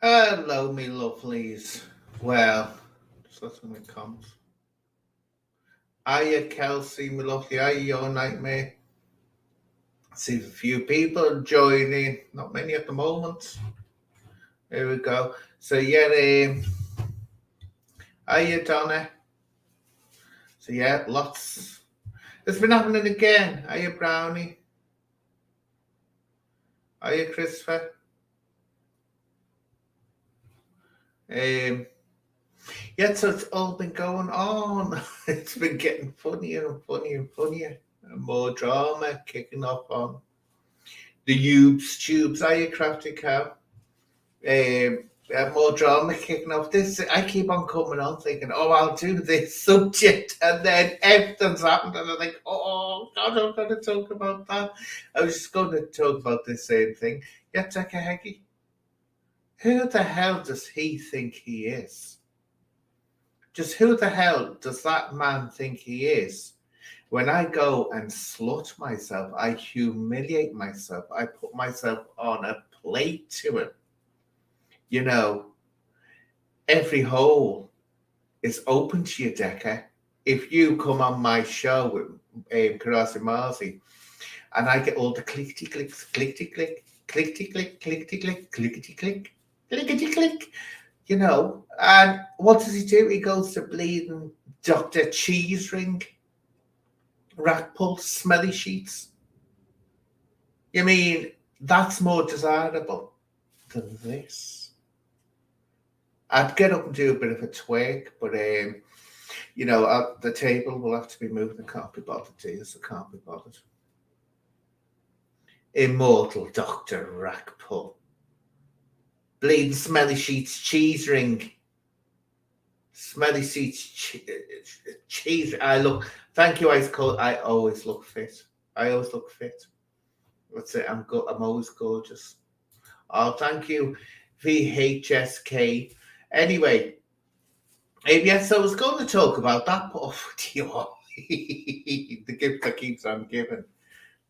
Hello, me lovelies. Well, just letting it comes. Hiya, Kelsey, me lovely. Hiya, your nightmare. See a few people joining. Not many at the moment. There we go. So yeah, hiya, Donna. So yeah, lots. It's been happening again. Hiya, Brownie. Hiya, Christopher. Um, yeah, so it's all been going on. It's been getting funnier and funnier and funnier. And more drama kicking off on the tubes. Hiya, Crafty Cow. More drama kicking off. This I keep on coming on thinking, oh, I'll do this subject, and then everything's happened, and I'm like, oh God, I'm going to talk about that. I was just going to talk about the same thing. Yeah, Decca Heggie. Who the hell does he think he is? Just who the hell does that man think he is? When I go and slut myself, I humiliate myself, I put myself on a plate to him. You know, every hole is open to you, Decca. If you come on my show with Karasi Marzi and I get all the clickety clicks, clickety click, clickety click, clickety click, clickety click, clickety click, you know, and what does he do? He goes to bleeding Dr. Cheese Ring, rat pull, smelly sheets. You mean that's more desirable than this? I'd get up and do a bit of a twerk, but you know, at the table will have to be moved. I can't be bothered, dears. I can't be bothered. Immortal Dr. Rackpull. Bleeding smelly sheets, cheese ring. Smelly sheets, cheese. I look, thank you, Ice Cold. I always look fit. I always look fit. That's it. I'm good. I'm always gorgeous. Oh, thank you, VHSK. Anyway, yes, I was going to talk about that, but the gift that keeps on giving.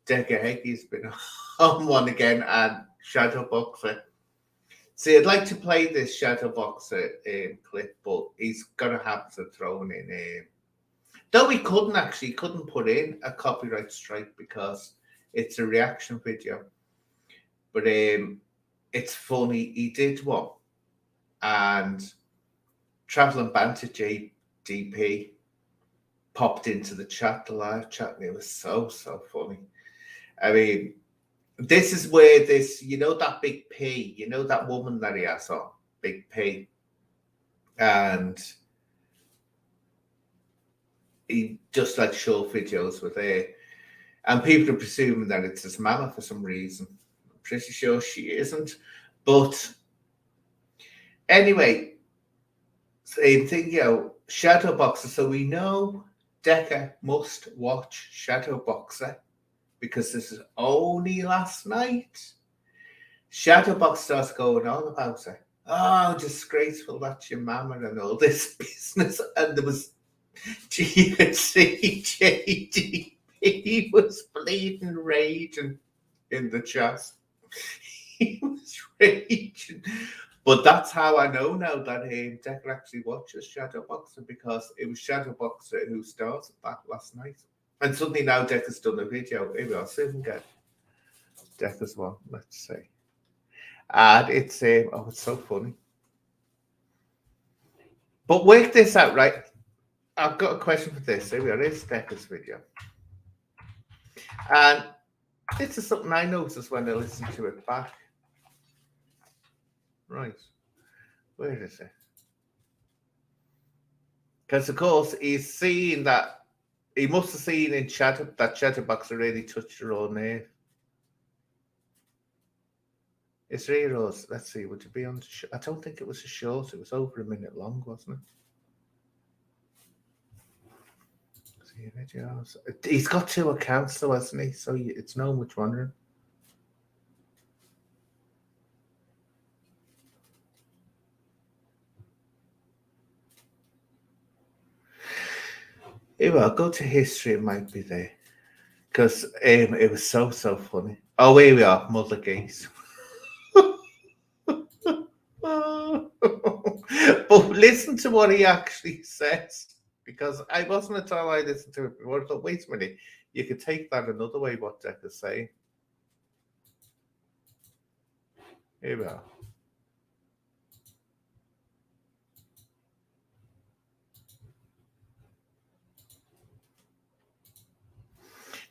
Decca Heggie's been on one again, and Shadowboxer. See, I'd like to play this Shadowboxer clip, but he's going to have to throw in. Though he couldn't put in a copyright strike because it's a reaction video. But it's funny, he did one. And Traveling Banter JDP popped into the chat, the live chat, and it was so funny. I mean, this is where this, you know, that big P, you know, that woman that he has on, Big P, and he just like short videos with her, and people are presuming that it's his mama for some reason. I'm pretty sure she isn't, but anyway, same thing, you know, Shadowboxer. So we know Decca must watch Shadowboxer because this is only last night. Shadowbox starts going on about her. Oh, disgraceful, that's your mama and all this business. And there was GCJDP was bleeding raging in the chat. He was raging. But that's how I know now that Decca actually watches Shadowboxer, because it was Shadowboxer who started that last night. And suddenly now Decca's done a video. Here we are, see if we can get Decca's one, let's see. And it's it's so funny. But work this out, right? I've got a question for this. Here we are, here's Decca's video. And this is something I noticed when I listened to it back. Right. Where is it? Because, of course, he's seen that, he must have seen in that Shadowboxer really touched her own nerve. It's Heroes. Let's see, would it be on? I don't think it was a short. It was over a minute long, wasn't it? See videos. He's got 2 accounts, though, hasn't he? So it's no much wondering. Here, I'll go to history. It might be there because it was so funny. Oh, here we are, Mother Geese. But listen to what he actually says, because I wasn't at all I listened to it before. I thought, wait a minute, you could take that another way, what Decca's saying. Here we are.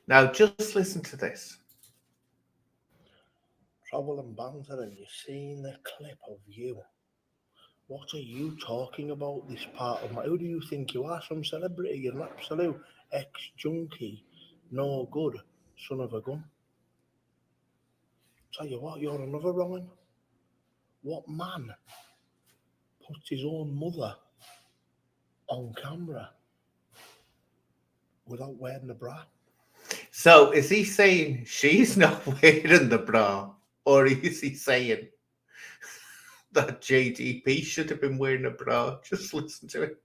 Now, just listen to this. Trouble and banter, and you've seen the clip of you. What are you talking about, this part of my... Who do you think you are? Some celebrity? You're an absolute ex-junkie. No good. Son of a gun. Tell you what, you're another wrong. What man puts his own mother on camera without wearing a bra? So, is he saying she's not wearing the bra? Or is he saying that JDP should have been wearing a bra? Just listen to it.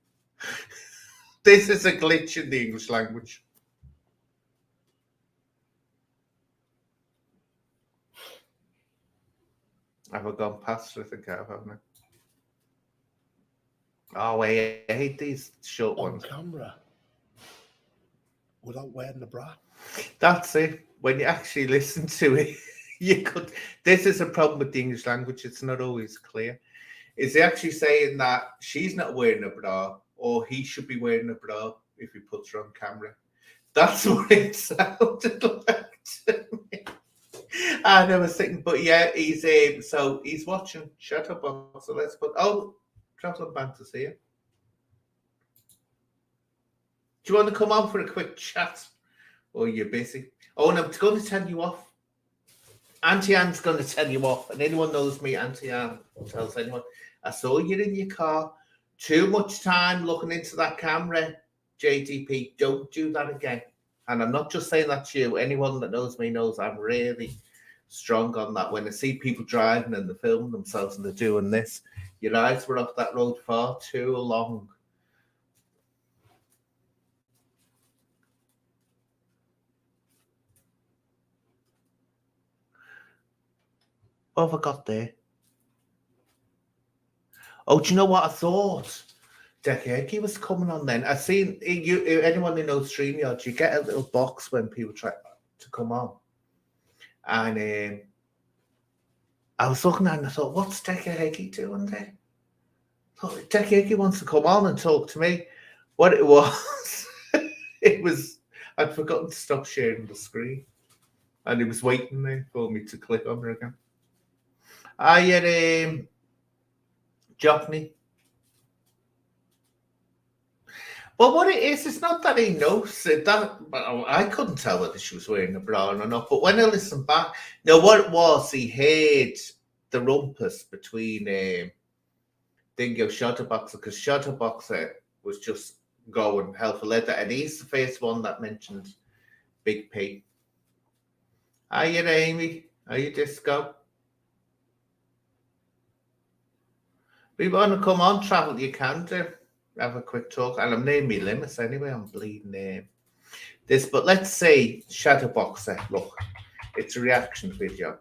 This is a glitch in the English language. Have I gone past it? I think I have, haven't I? Oh, I hate these short On ones. camera without wearing a bra. That's it. When you actually listen to it, you could. This is a problem with the English language. It's not always clear. Is he actually saying that she's not wearing a bra, or he should be wearing a bra if he puts her on camera? That's what it sounded like to me. And I was thinking, but yeah, he's so he's watching Shutterbox. So let's put Traveling Banter's here. Do you want to come on for a quick chat? Or you're busy? Oh, and I'm going to tell you off. Auntie Anne's going to tell you off. And anyone knows me, Auntie Anne tells anyone, I saw you in your car. Too much time looking into that camera, JDP. Don't do that again. And I'm not just saying that to you. Anyone that knows me knows I'm really strong on that. When I see people driving and they film themselves and they're doing this, your eyes were off that road far too long. What have I got there? Oh, do you know what I thought? Decca was coming on then. I seen you. Anyone who knows StreamYard, you get a little box when people try to come on, and I was looking at it and I thought, what's Decca doing there? I thought Decca wants to come on and talk to me. What it was, it was I'd forgotten to stop sharing the screen, and it was waiting there for me to click on her again. I had Jockney. Well, what it is, it's not that he knows it. That I couldn't tell whether she was wearing a bra or not. But when I listened back, no, what it was, he heard the rumpus between Dingo Shutterboxer, because Shutterboxer was just going hell for leather, and he's the first one that mentioned Big P. Are you Amy? Are you Disco? If you want to come on, Travel, you can do. Have a quick talk. And I'm naming me limits anyway. I'm bleeding this. But let's say Shadowboxer. Look, it's a reaction video.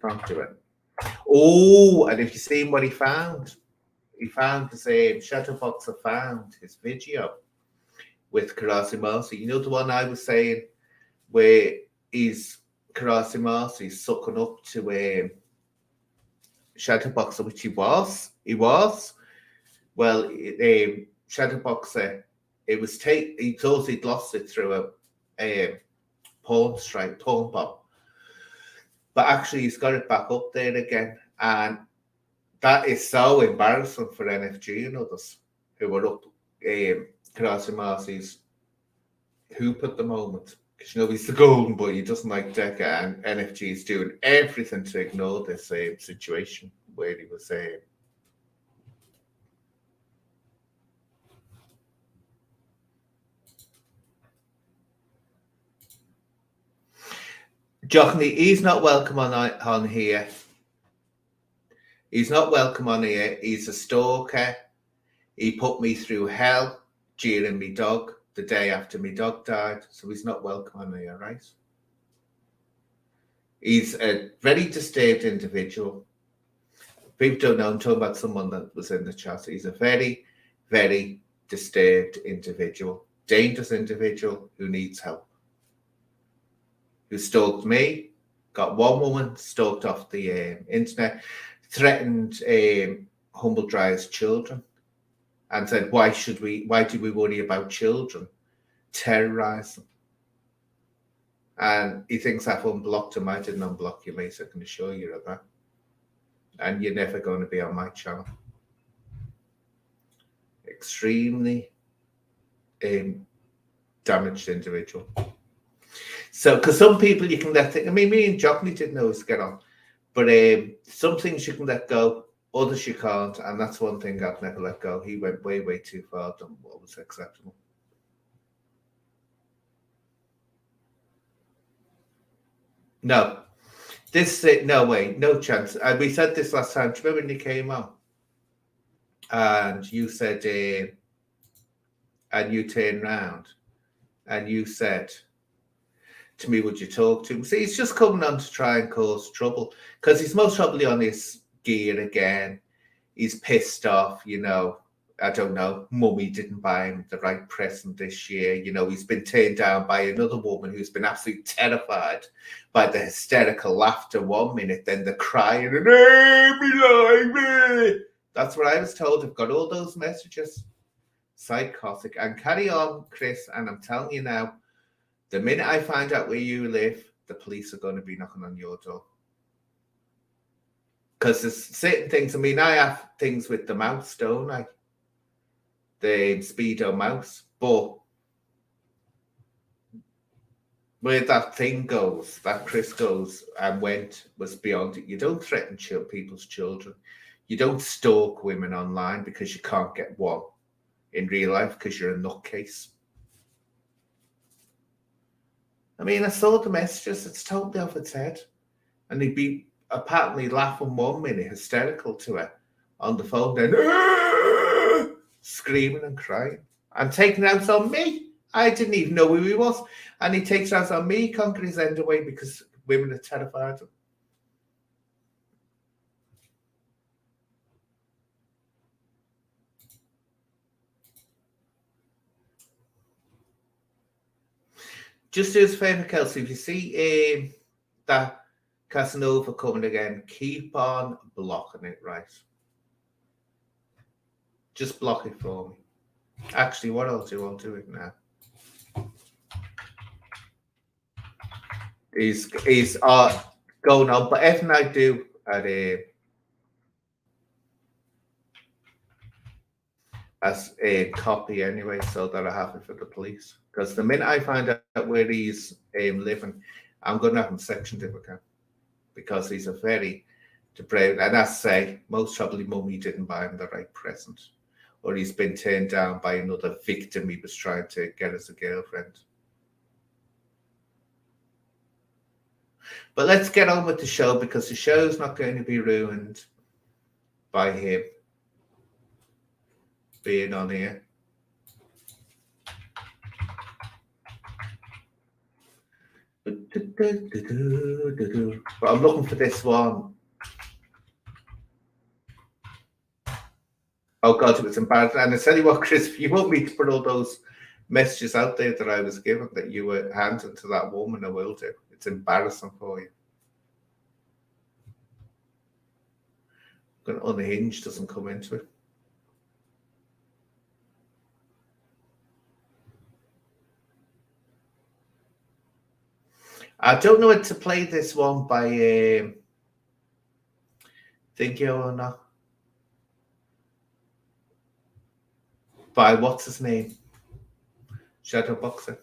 Can't do it. Oh, and if you've seen what he found the same. Shadowboxer found his video with Karasi Marcy. You know the one I was saying where he's Karasi Marcy sucking up to Shadowboxer, which he was. Well, Shadowboxer, it was he thought he'd lost it through a porn bomb. But actually, he's got it back up there again. And that is so embarrassing for NFG and others who were up Karasi Marcy's hoop at the moment. Because he's the golden boy, he doesn't like Decca, and NFG is doing everything to ignore this situation where he was Jockney, he's not welcome on here. He's not welcome on here. He's a stalker. He put me through hell during me dog, the day after me dog died. So he's not welcome on here, right? He's a very disturbed individual. People don't know I'm talking about someone that was in the chat. He's a very, very disturbed individual, dangerous individual who needs help. Who stalked me, got one woman stalked off the internet, threatened Humble Dryer's children, and said, why do we worry about children? Terrorise them. And he thinks I've unblocked him. I didn't unblock you, mate, I can assure you of that. And you're never going to be on my channel. Extremely damaged individual. So, because some people you can let it, I mean, me and Jockney didn't know us get on, but some things you can let go, others you can't, and that's one thing I've never let go. He went way, way too far than what was acceptable. No. No way, no chance. And we said this last time. Do you remember when you came on? And you said, and you turned round and you said to me, would you talk to him? See, he's just coming on to try and cause trouble because he's most probably on his gear again. He's pissed off, you know. I don't know, mummy didn't buy him the right present this year. You know, he's been turned down by another woman who's been absolutely terrified by the hysterical laughter 1 minute, then the crying and, hey, be like me. That's what I was told. I've got all those messages. Psychotic. And carry on, Chris, and I'm telling you now, the minute I find out where you live, the police are going to be knocking on your door. Because there's certain things, I mean, I have things with the mouse, don't I? The Speedo mouse, but where that thing goes, that Chris goes and went was beyond it. You don't threaten people's children. You don't stalk women online because you can't get one in real life because you're a nutcase. I mean, I saw the messages. It's totally off its head. And he'd be apparently laughing 1 minute, hysterical to her on the phone, then screaming and crying and taking out on me. I didn't even know who he was. And he takes out on me, he can't get his end away because women are terrified of him. Just do us a favour, Kelsey, if you see that Casanova coming again, keep on blocking it, right? Just block it for me. Actually, what I'll do it now. He's going on, but everything I do as a copy anyway, so that I have it for the police. Because the minute I find out where he's living, I'm going to have him sectioned if I can. Because he's a very depraved, and I say, most probably mummy didn't buy him the right present. Or he's been turned down by another victim he was trying to get as a girlfriend. But let's get on with the show because the show's not going to be ruined by him being on here. But I'm looking for this one. Oh God, it was embarrassing. And I tell you what, Chris, if you want me to put all those messages out there that I was given that you were handing to that woman, I will do. It's embarrassing for you. Unhinged doesn't come into it. I don't know how to play this one by Thingy or not. By what's his name? Shadow Boxer.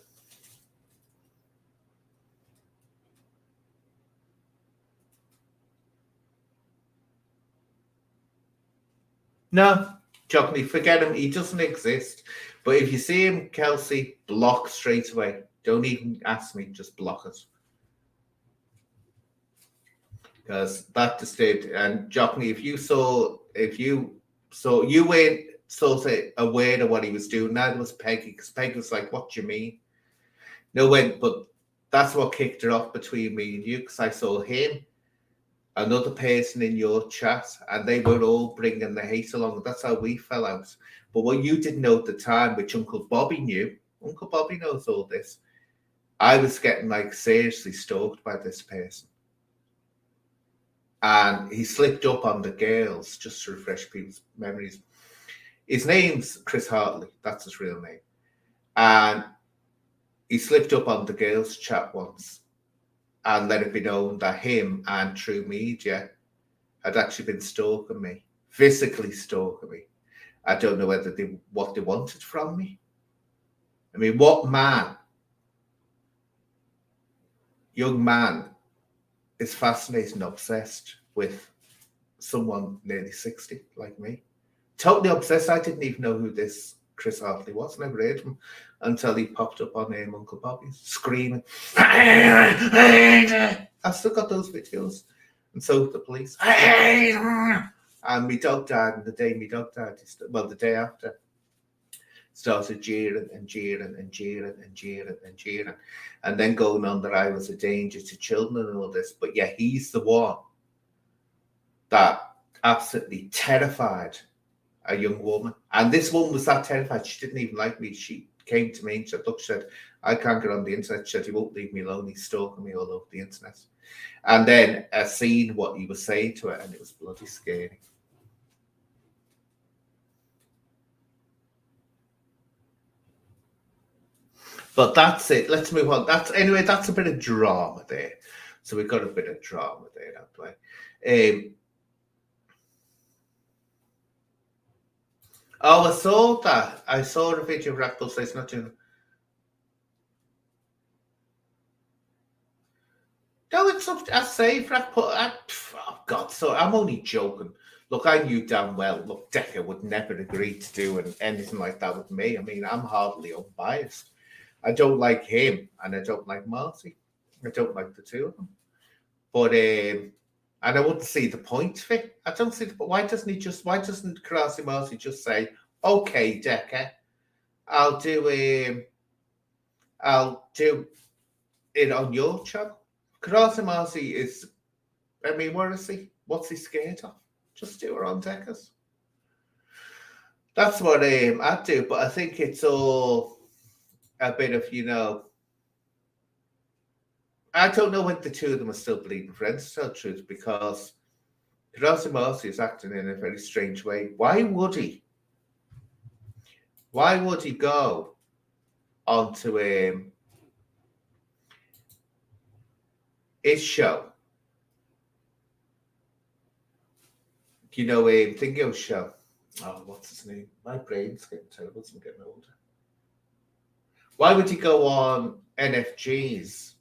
No, Jockney, forget him. He doesn't exist. But if you see him, Kelsey, block straight away. Don't even ask me, just block it. Because that disturbed. And Jockney, you weren't sort of aware of what he was doing. Neither was Peggy, because Peggy was like, what do you mean? No, but that's what kicked it off between me and you, because I saw him another person in your chat, and they were all bringing the hate along. That's how we fell out. But what you didn't know at the time, which Uncle Bobby knew, Uncle Bobby knows all this, I was getting like seriously stalked by this person. And he slipped up on the girls, just to refresh people's memories. His name's Chris Hartley, that's his real name. And he slipped up on the girls' chat once and let it be known that him and True Media had actually been stalking me, physically stalking me. I don't know whether what they wanted from me. I mean, what man, young man, is fascinated and obsessed with someone nearly 60 like me? Totally obsessed. I didn't even know who this Chris Hartley was. Never heard of him until he popped up on Uncle Bobby's screaming. I still got those videos, and so the police. And my dog died, and the day my dog died, well, the day after, started jeering and jeering and jeering and jeering and jeering, and then going on that I was a danger to children and all this. But yeah, he's the one that absolutely terrified a young woman. And this woman was that terrified, she didn't even like me. She came to me and said, look, she said, I can't get on the internet. She said, he won't leave me alone. He's stalking me all over the internet. And then I seen what he was saying to her, and it was bloody scary. But that's it. Let's move on. That's a bit of drama there. So we've got a bit of drama there that way. I saw that. I saw a video of Rackbull says not doing. No, it's up. I say Rackbull. Oh God, so I'm only joking. Look, I knew damn well. Look, Decca would never agree to doing anything like that with me. I mean, I'm hardly unbiased. I don't like him, and I don't like Marty. I don't like the two of them. But and I wouldn't see the point of it. I don't see why doesn't Karasi Marty just say, okay, Decca, I'll do it on your channel. Karasi Marty is, I mean, where is he? What's he scared of? Just do it on Decca's. That's what I'd do, but I think it's all a bit of, I don't know when the two of them are still bleeding friends, to tell the truth, because Karasi Marty is acting in a very strange way. Why would he? Why would he go onto his show? Thingo's show. Oh, what's his name? My brain's getting terrible. I'm getting older. Why would he go on NFGs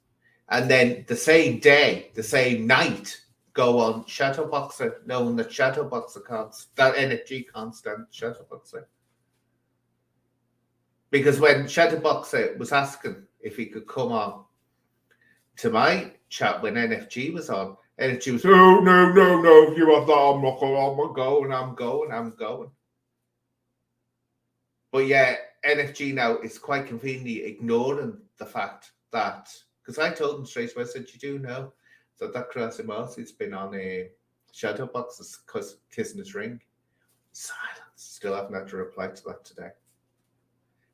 and then the same day, the same night, go on Shadowboxer, knowing that that NFG can't stand Shadowboxer? Because when Shadowboxer was asking if he could come on to my chat when NFG was on, NFG was, oh, no, you have that, I'm going. But yeah, NFG now is quite conveniently ignoring the fact that, because I told him straight away, I said, you do know that Karasi Marty's been on a Shadowbox because kissing his ring. Silence. Still haven't had to reply to that today.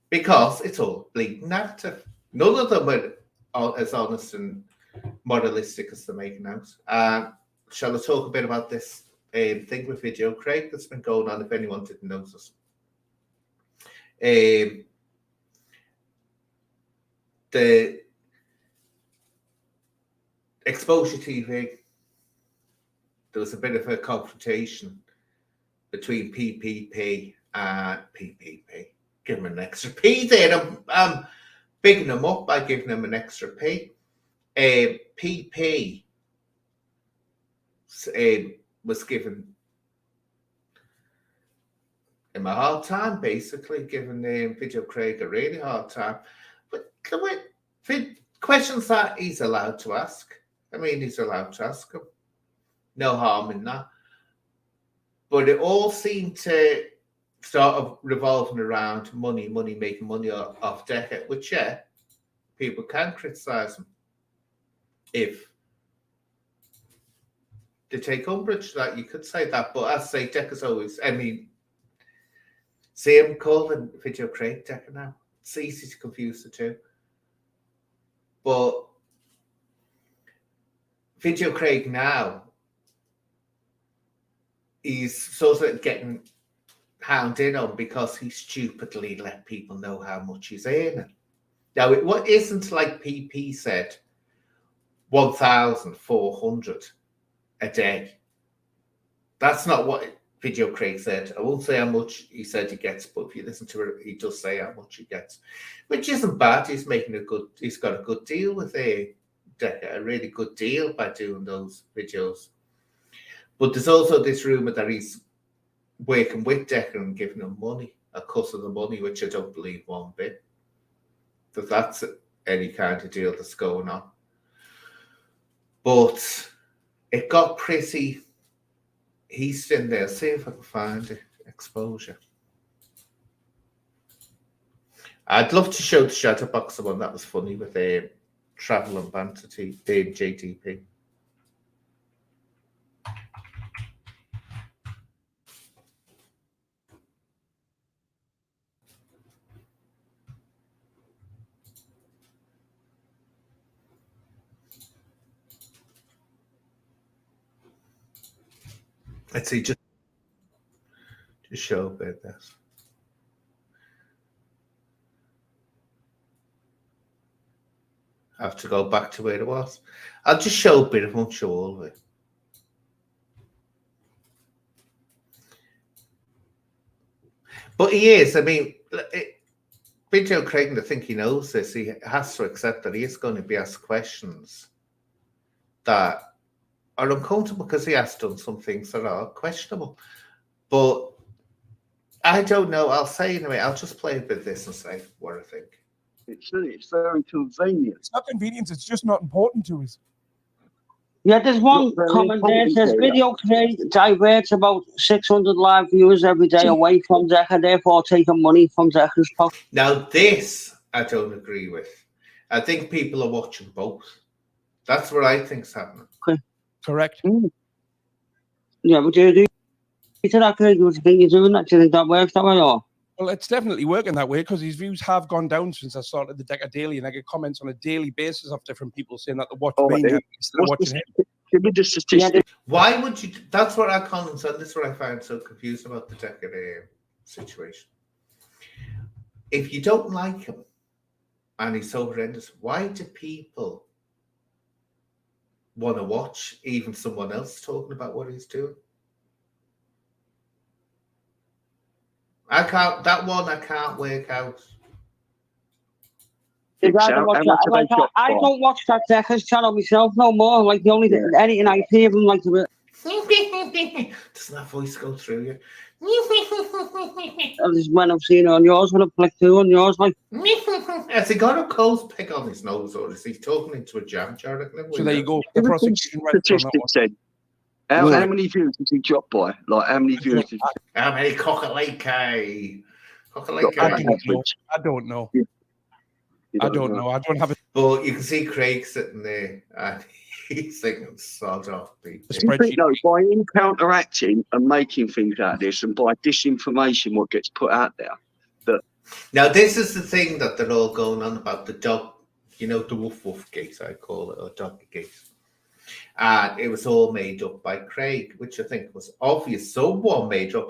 Because it's all bleeding narrative. None of them are as honest and moralistic as they're making out. Shall I talk a bit about this thing with Video Craig that's been going on, if anyone didn't notice? The Exposure TV, there was a bit of a confrontation between PPP and PPP. Give him an extra P there. I'm bigging him up by giving him an extra P. PP was given him a hard time, basically, giving Video Craig a really hard time. But the questions that he's allowed to ask, I mean, he's allowed to ask them. No harm in that. But it all seemed to start revolving around money, making money off Decca, which, yeah, people can criticise him if they take umbrage to that. You could say that, but as I say, Decca's always. I mean, see him calling Video Craig Decca now. It's easy to confuse the two, but Video Craig now, he's sort of getting hounded on because he stupidly let people know how much he's earning. Now, what isn't like PP said, 1,400 a day. That's not what Video Craig said. I won't say how much he said he gets, but if you listen to it, he does say how much he gets, which isn't bad. He's got a good deal with Decca, a really good deal by doing those videos. But there's also this rumor that he's working with Decca and giving him money, a cut of the money, which I don't believe one bit. That that's any kind of deal that's going on. But it got pretty. He's in there. See if I can find it. Exposure. I'd love to show the Shadowboxer one. That was funny with Travel and Banter JTP. Let's see, just show a bit of this. I have to go back to where it was. I'll just show a bit. I won't show all of it. But he is. I mean, Video Craig, I think he knows this. He has to accept that he is going to be asked questions that are uncomfortable because he has done some things that are questionable. But I don't know. I'll say anyway. I'll just play a bit of this and say what I think. It's very convenient. It's not convenience. It's just not important to us. Yeah, there's one comment there. It says Video Craig diverts about 600 live viewers every day away from Decca, therefore taking money from Decca's pocket. Now, this I don't agree with. I think people are watching both. That's what I think's happening. Okay. Correct. Yeah, but do you to that, Craig? Do you think you're doing that? Do you think that works that way, or? Well, it's definitely working that way because his views have gone down since I started the Decca Daily, and I get comments on a daily basis of different people saying that they watch me instead of watching him. Give me the statistic. Why would you? That's what our comments on. This is what I find so confused about the Decca situation. If you don't like him and he's so horrendous, why do people want to watch even someone else talking about what he's doing? I can't work out. I don't watch that Decca's channel myself no more. Like the only thing, anything I hear of him, like the doesn't that voice go through you? Just when I've seen it on yours, when I've clicked through on yours, like. Has he got a cold pick on his nose, or is he talking into a jam jar? So there you go. The prosecution Statistics said. How many views does he drop by? Like how many views? How many cock-a-lake? I don't know. I don't know. I don't have it. But you can see Craig sitting there and he's thinking, sod off people. By him counteracting and making things out of this and by disinformation what gets put out there. Now, this is the thing that they're all going on about the dog, the woof gate, I call it, or doggy gate. And it was all made up by Craig, which I think was obvious. Someone made up.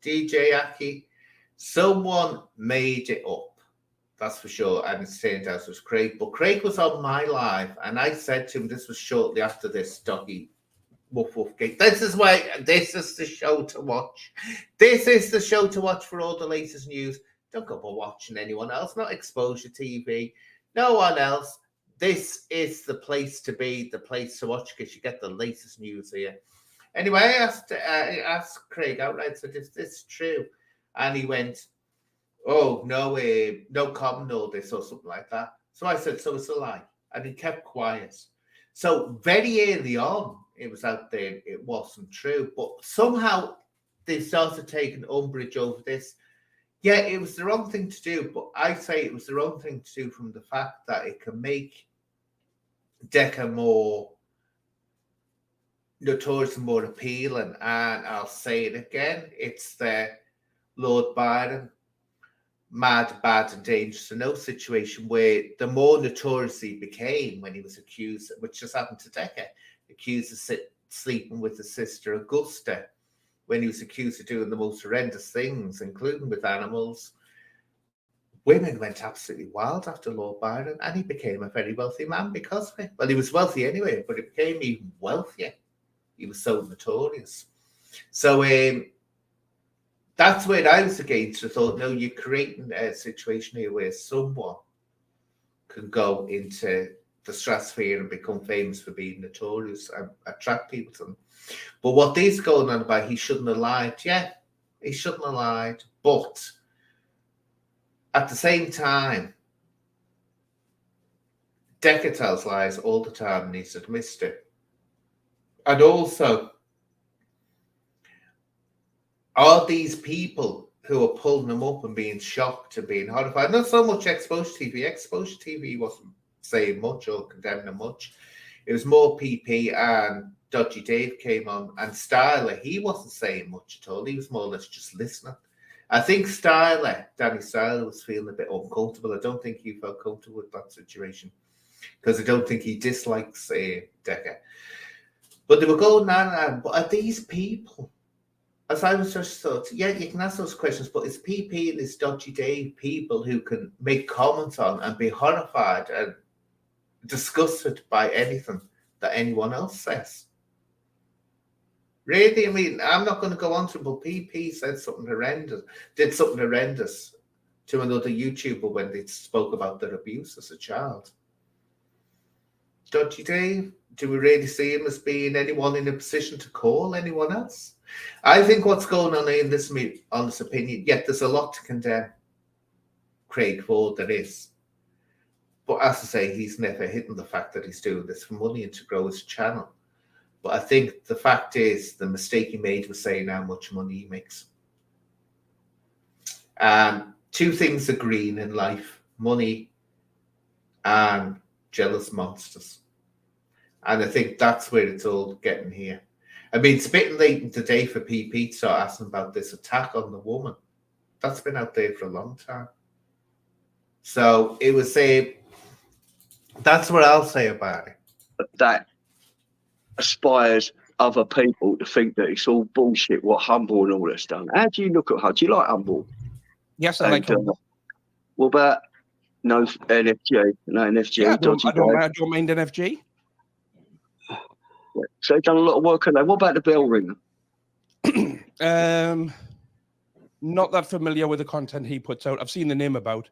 DJ Aki, someone made it up. That's for sure. And it turned out it was Craig. But Craig was on my live, and I said to him, this was shortly after this doggy woof gate. This is the show to watch. This is the show to watch for all the latest news. Don't go watching anyone else, not Exposure TV. No one else. This is the place to be, the place to watch, because you get the latest news here. Anyway, I asked Craig outright, so is this true? And he went, oh, no comment, all this, or something like that. So I said, so it's a lie. And he kept quiet. So very early on, it was out there, it wasn't true. But somehow they started taking umbrage over this. Yeah, it was the wrong thing to do, but I say it was the wrong thing to do from the fact that it can make Decca more notoriously more appealing. And I'll say it again, it's the Lord Byron mad, bad, and dangerous to know situation where the more notorious he became when he was accused, which just happened to Decca, accused of sleeping with his sister Augusta, when he was accused of doing the most horrendous things, including with animals. Women went absolutely wild after Lord Byron, and he became a very wealthy man because of it. Well, he was wealthy anyway, but he became even wealthier. He was so notorious. So that's where I was against. I thought, no, you're creating a situation here where someone can go into the stratosphere and become famous for being notorious and attract people to them. But what they's going on about, he shouldn't have lied. Yeah, he shouldn't have lied. But at the same time, Decca tells lies all the time and he's admitted it. And also, are these people who are pulling them up and being shocked and being horrified? Not so much Exposure TV. Exposure TV wasn't saying much or condemning much. It was more PP and Dodgy Dave came on, and Styler, he wasn't saying much at all. He was more or less just listening. I think Danny Styler was feeling a bit uncomfortable. I don't think he felt comfortable with that situation because I don't think he dislikes Decca. But they were going on, but are these people, as I was just thought, yeah, you can ask those questions, but it's PP and it's Dodgy Dave people who can make comments on and be horrified and disgusted by anything that anyone else says. Really, I mean, I'm not going to go on to it, but PP said something horrendous, did something horrendous to another YouTuber when they spoke about their abuse as a child. Dodgy Dave, do we really see him as being anyone in a position to call anyone else? I think what's going on in this honest opinion, yet there's a lot to condemn Craig Ford, there is. But as I say, he's never hidden the fact that he's doing this for money and to grow his channel. But I think the fact is the mistake he made was saying how much money he makes. Two things are green in life, money and jealous monsters. And I think that's where it's all getting here. I mean, it's a bit late in the day for PP to start asking about this attack on the woman. That's been out there for a long time. So it was that's what I'll say about it. That aspires other people to think that it's all bullshit what Humble and all that's done. How do you look at her? Do you like Humble? Yes, I like Humble. What about no NFG? No NFG. Yeah, I don't mind NFG. So they've done a lot of work on that. What about the bell ringer? Not that familiar with the content he puts out. I've seen the name about,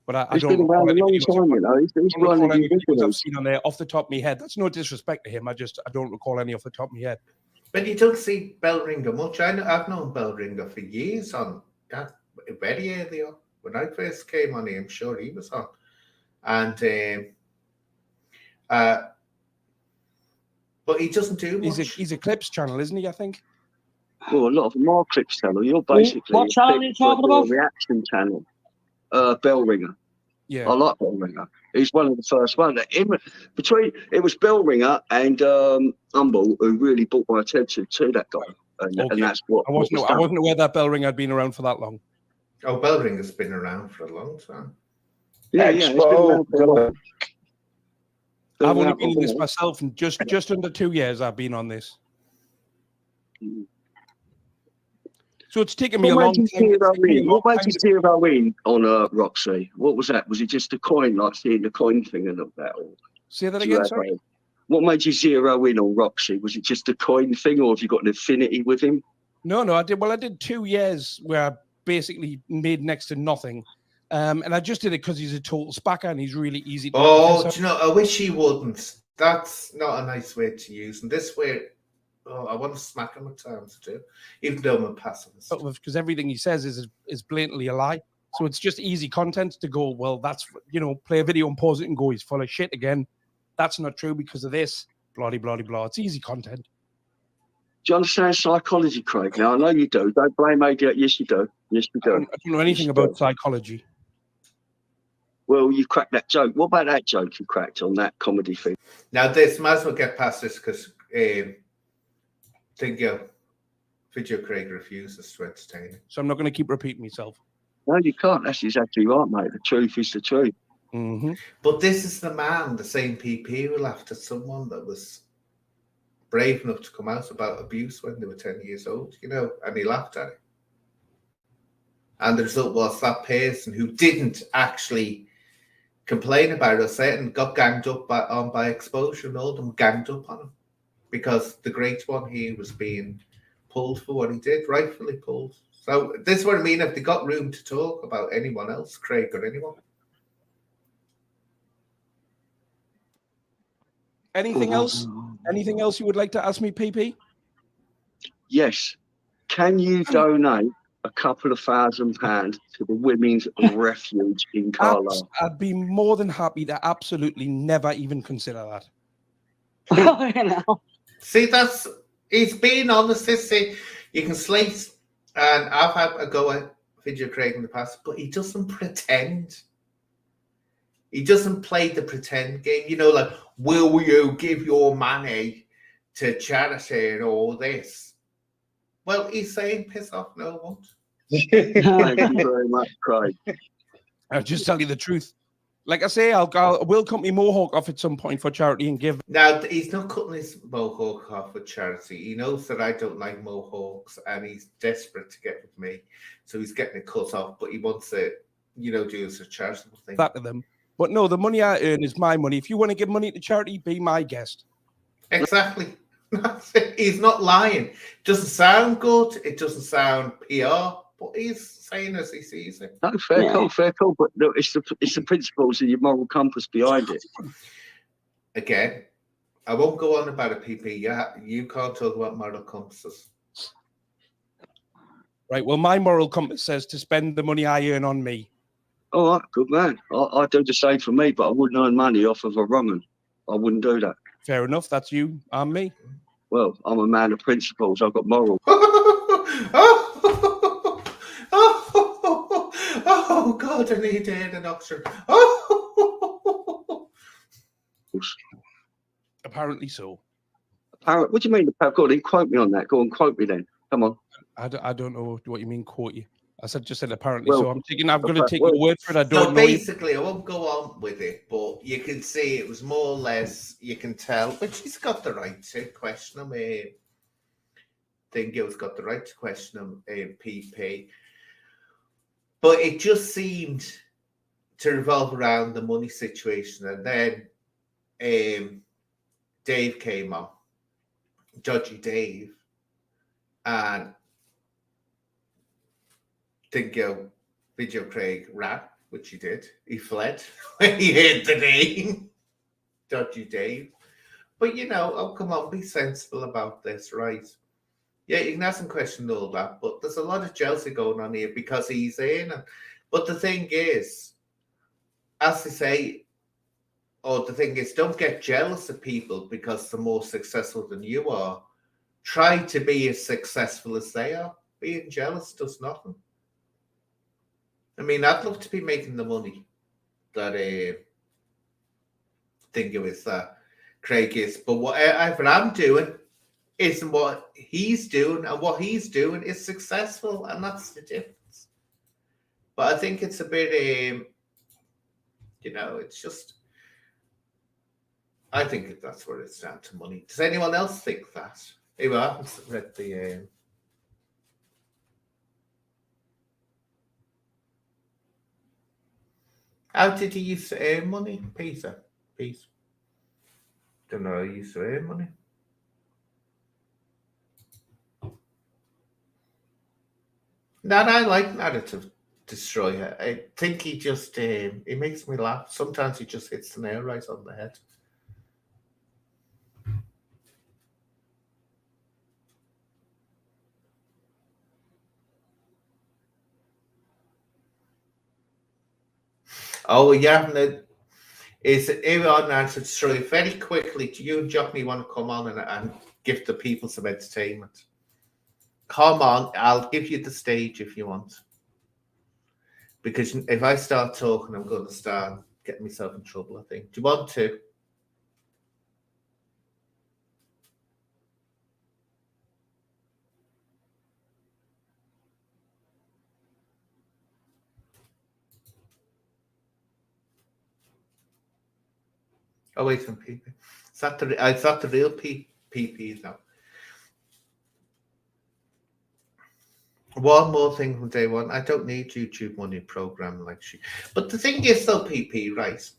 but I He's don't been around a long time, you know. He's recall any videos I've seen on there off the top of my head. That's no disrespect to him. I don't recall any off the top of my head. But you don't see Bell Ringer much. I've known Bell Ringer for years on that, very early on. When I first came on, I'm sure he was on. And but he doesn't do much. He's a clips channel, isn't he? I think. Well, a lot of them are clips channel. You're basically what channel are you talking about? Reaction channel. Bell Ringer. Yeah, I like Bell Ringer. He's one of the first ones. It was Bell Ringer and Humble who really brought my attention to that guy, and that's what I wasn't aware that Bell Ringer had been around for that long. Oh, Bell Ringer's been around for a long time. Yeah, it's been around for a long. I've only been in this myself, and just under 2 years I've been on this. So it's taken me a long time. What made you zero in on Roxy? What was that? Was it just a coin, like seeing the coin thing and all that? Or say that again, sorry? What made you zero in on Roxy? Was it just a coin thing, or have you got an affinity with him? No, I did. Well, I did 2 years where I basically made next to nothing. And I just did it because he's a total spacker and he's really easy to do you know, I wish he wouldn't. That's not a nice way to use. And this way, I want to smack him at times too, even though I'm a pacifist. Because everything he says is blatantly a lie. So it's just easy content to go, well, that's, play a video and pause it and go, he's full of shit again. That's not true because of this, blah, blah, blah, blah. It's easy content. Do you understand psychology, Craig? Now, I know you do. Don't blame AD. Yes, you do. Yes, you do. I don't know anything about psychology. Well, you cracked that joke. What about that joke you cracked on that comedy thing? Now, this might as well get past this because Video Craig refuses to entertain it. So I'm not going to keep repeating myself. No, you can't. That's exactly right, mate. The truth is the truth. Mm-hmm. But this is the man, the same PP who laughed at someone that was brave enough to come out about abuse when they were 10 years old, and he laughed at it. And the result was that person who didn't actually complain about it or say it and got ganged up by exposure, and all of them ganged up on him because the great one, he was being pulled for what he did, rightfully pulled. So this is what I mean, if they got room to talk about anyone else, Craig or anyone. Anything else? Anything else you would like to ask me, PP? Yes. Can you donate a couple of £1,000 to the women's refuge in Carlisle? I'd be more than happy to absolutely never even consider that. See, he's being honest. You can slate, and I've had a go at Video Craig in the past, but he doesn't pretend. He doesn't play the pretend game. Like, will you give your money to charity and all this? Well, he's saying, piss off, no, I won't. Thank you very much, Craig. I'll just tell you the truth. Like I say, I will cut my mohawk off at some point for charity and give. Now, he's not cutting his mohawk off for charity. He knows that I don't like mohawks, and he's desperate to get with me. So he's getting it cut off, but he wants to, do as a charitable thing. That to them. But no, the money I earn is my money. If you want to give money to charity, be my guest. Exactly. He's not lying. It doesn't sound good. It doesn't sound PR, but he's saying as he sees it. No, fair call. But no, it's the principles and your moral compass behind it. Again, I won't go on about a PP. You can't talk about moral compasses. Right. Well, my moral compass says to spend the money I earn on me. All right, good man. I do the same for me, but I wouldn't earn money off of a rumman. I wouldn't do that. Fair enough. That's you and me. Well, I'm a man of principles. I've got morals. Oh, God, I need to hit an oxygen. Apparently so. What do you mean? Go on, quote me on that. Go on, quote me then. Come on. I don't know what you mean, quote you. I just said apparently. Well, so I'm thinking I've got to take your word for it. I don't know. Basically, I won't go on with it, but you can see it was more or less, you can tell, but she's got the right to question him. Dingo's got the right to question him, PP. But it just seemed to revolve around the money situation. And then Dave came on, Judgy Dave, and Dingo, Video Craig ran, which he did. He fled when he heard the name, Dodgy Dave. But come on, be sensible about this, right? Yeah, you can ask him questions and all that, but there's a lot of jealousy going on here because he's in. But the thing is, as they say, don't get jealous of people because they're more successful than you are. Try to be as successful as they are. Being jealous does nothing. I mean, I'd love to be making the money that Dingo is, that Craig is, but whatever I'm doing isn't what he's doing, and what he's doing is successful, and that's the difference. But I think it's a bit, it's just, I think that's where it's down to money. Does anyone else think that? Anyway, I haven't read the. How did he used to earn money, Peter? Peace. Don't know how he used to earn money. No, I like narrative destroyer. I think he just he makes me laugh. Sometimes he just hits the nail right on the head. Oh, yeah, it's on narrative destroyer. Very quickly, do you and Johnny want to come on and give the people some entertainment? Come on, I'll give you the stage if you want. Because if I start talking, I'm going to start getting myself in trouble, I think. Do you want to? Away from PP. Is that the real PP though? One more thing from day one. I don't need YouTube money program like she. But the thing is, though, PP, right?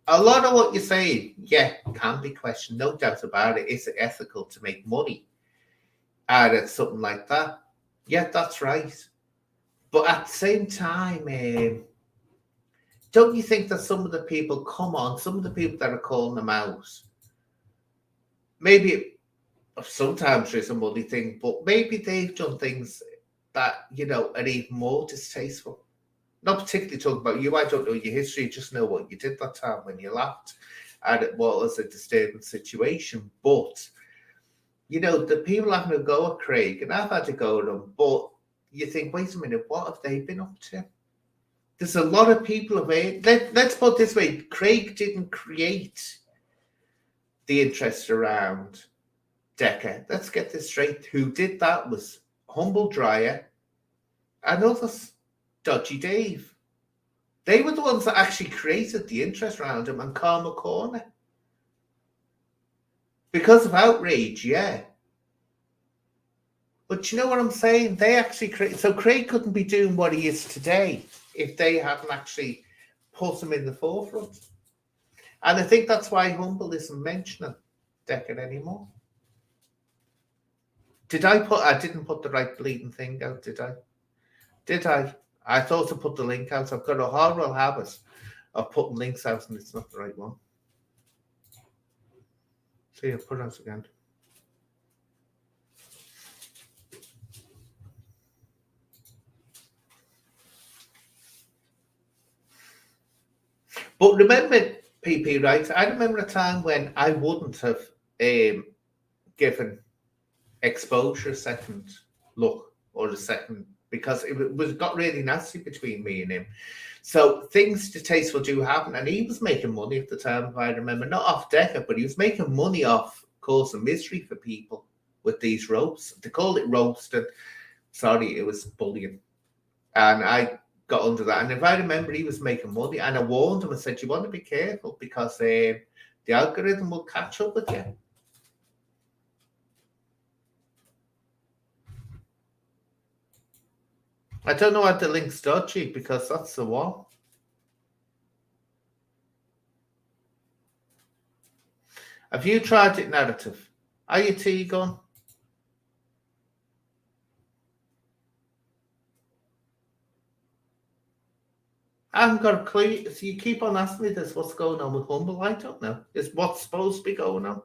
A lot of what you're saying, yeah, can be questioned. No doubt about it. Is it ethical to make money out of something like that? Yeah, that's right. But at the same time, don't you think that some of the people, some of the people that are calling them out, maybe sometimes there's a money thing, but maybe they've done things that, are even more distasteful. Not particularly talking about you. I don't know your history. I just know what you did that time when you laughed at it was a disturbing situation. But, the people having a go at Craig, and I've had to go at them, but you think, wait a minute, what have they been up to? There's a lot of people away. Let's put it this way. Craig didn't create the interest around Decca. Let's get this straight. Who did that was Humble Dryer and others. Dodgy Dave. They were the ones that actually created the interest around him and Karma Corner. Because of outrage, yeah. But you know what I'm saying? They actually created. So Craig couldn't be doing what he is today if they hadn't actually put him in the forefront. And I think that's why Humble isn't mentioning Decca anymore. I didn't put the right bleeding thing out, did I? Did I? I thought to put the link out. I've got a horrible habit of putting links out and it's not the right one. See, I'll put it out again. But remember, PP, right? I remember a time when I wouldn't have given exposure a second look or a second, because it got really nasty between me and him. So things distasteful do happen, and he was making money at the time, if I remember, not off Decca, but he was making money off causing misery for people with these ropes. They called it roasting. Sorry, it was bullying. And I got under that. And if I remember, he was making money, and I warned him and said, you want to be careful because the algorithm will catch up with you. I don't know why the link's dodgy, because that's the one. Have you tried it, Narrative? Are your tea gone? I haven't got a clue. So you keep on asking me this, what's going on with Humble? I don't know. Is what's supposed to be going on?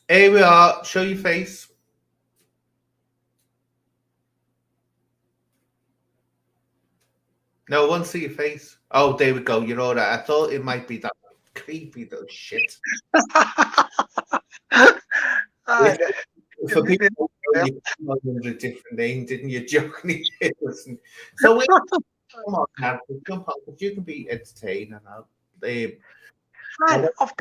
Here we are. Show your face. No, I want to see your face. Oh, there we go. You're all right. I thought it might be that creepy little shit. For people, you came on under a different name, didn't you, Johnny? So we come on, jump on, because you can be entertaining. Man, I've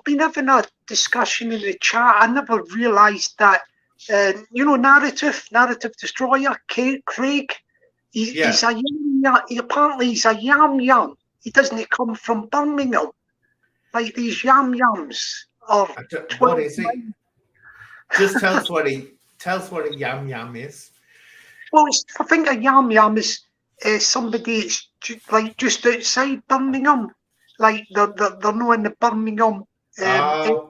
been having a discussion in the chat. I never realised that narrative destroyer, Craig. He's a apparently he's a yam. He doesn't come from Birmingham, like these yams. Or what is he? Just tell us what a yam is. Well, I think a yam is somebody that's just outside Birmingham. Like they're not in the Birmingham. I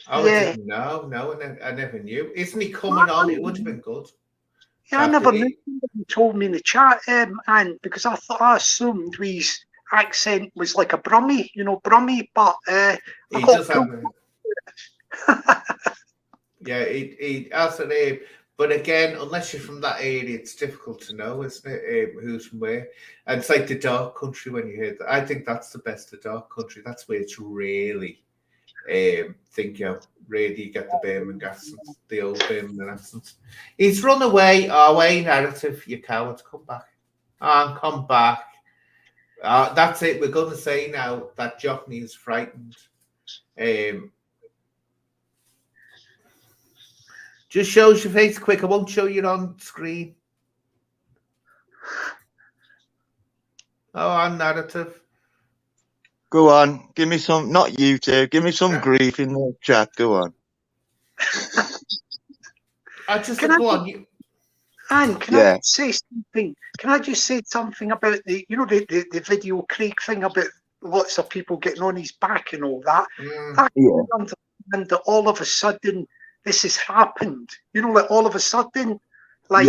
didn't know. No, I never knew. Isn't he coming on? It would have been good. Yeah, I never knew. He told me in the chat, and because I assumed his accent was like a Brummie, but he does have. Yeah, he has a name. But again, unless you're from that area, it's difficult to know, isn't it? Who's from where? And it's like the dark country when you hear that. I think that's the best of dark country. That's where it's really, really you get the Birmingham accent, the old Birmingham accent. He's run away. Away, Narrative, you coward. Come back. Come back. That's it. We're going to say now that Johnny is frightened. Just shows your face quick. I won't show you on screen. Oh, on narrative. Go on, give me some. Not you two. Give me some grief in the chat. Go on. I just go on. Anne, can I say something? Can I just say something about the video Craig thing about lots of people getting on his back and all that? I can understand that all of a sudden this has happened. Like all of a sudden, like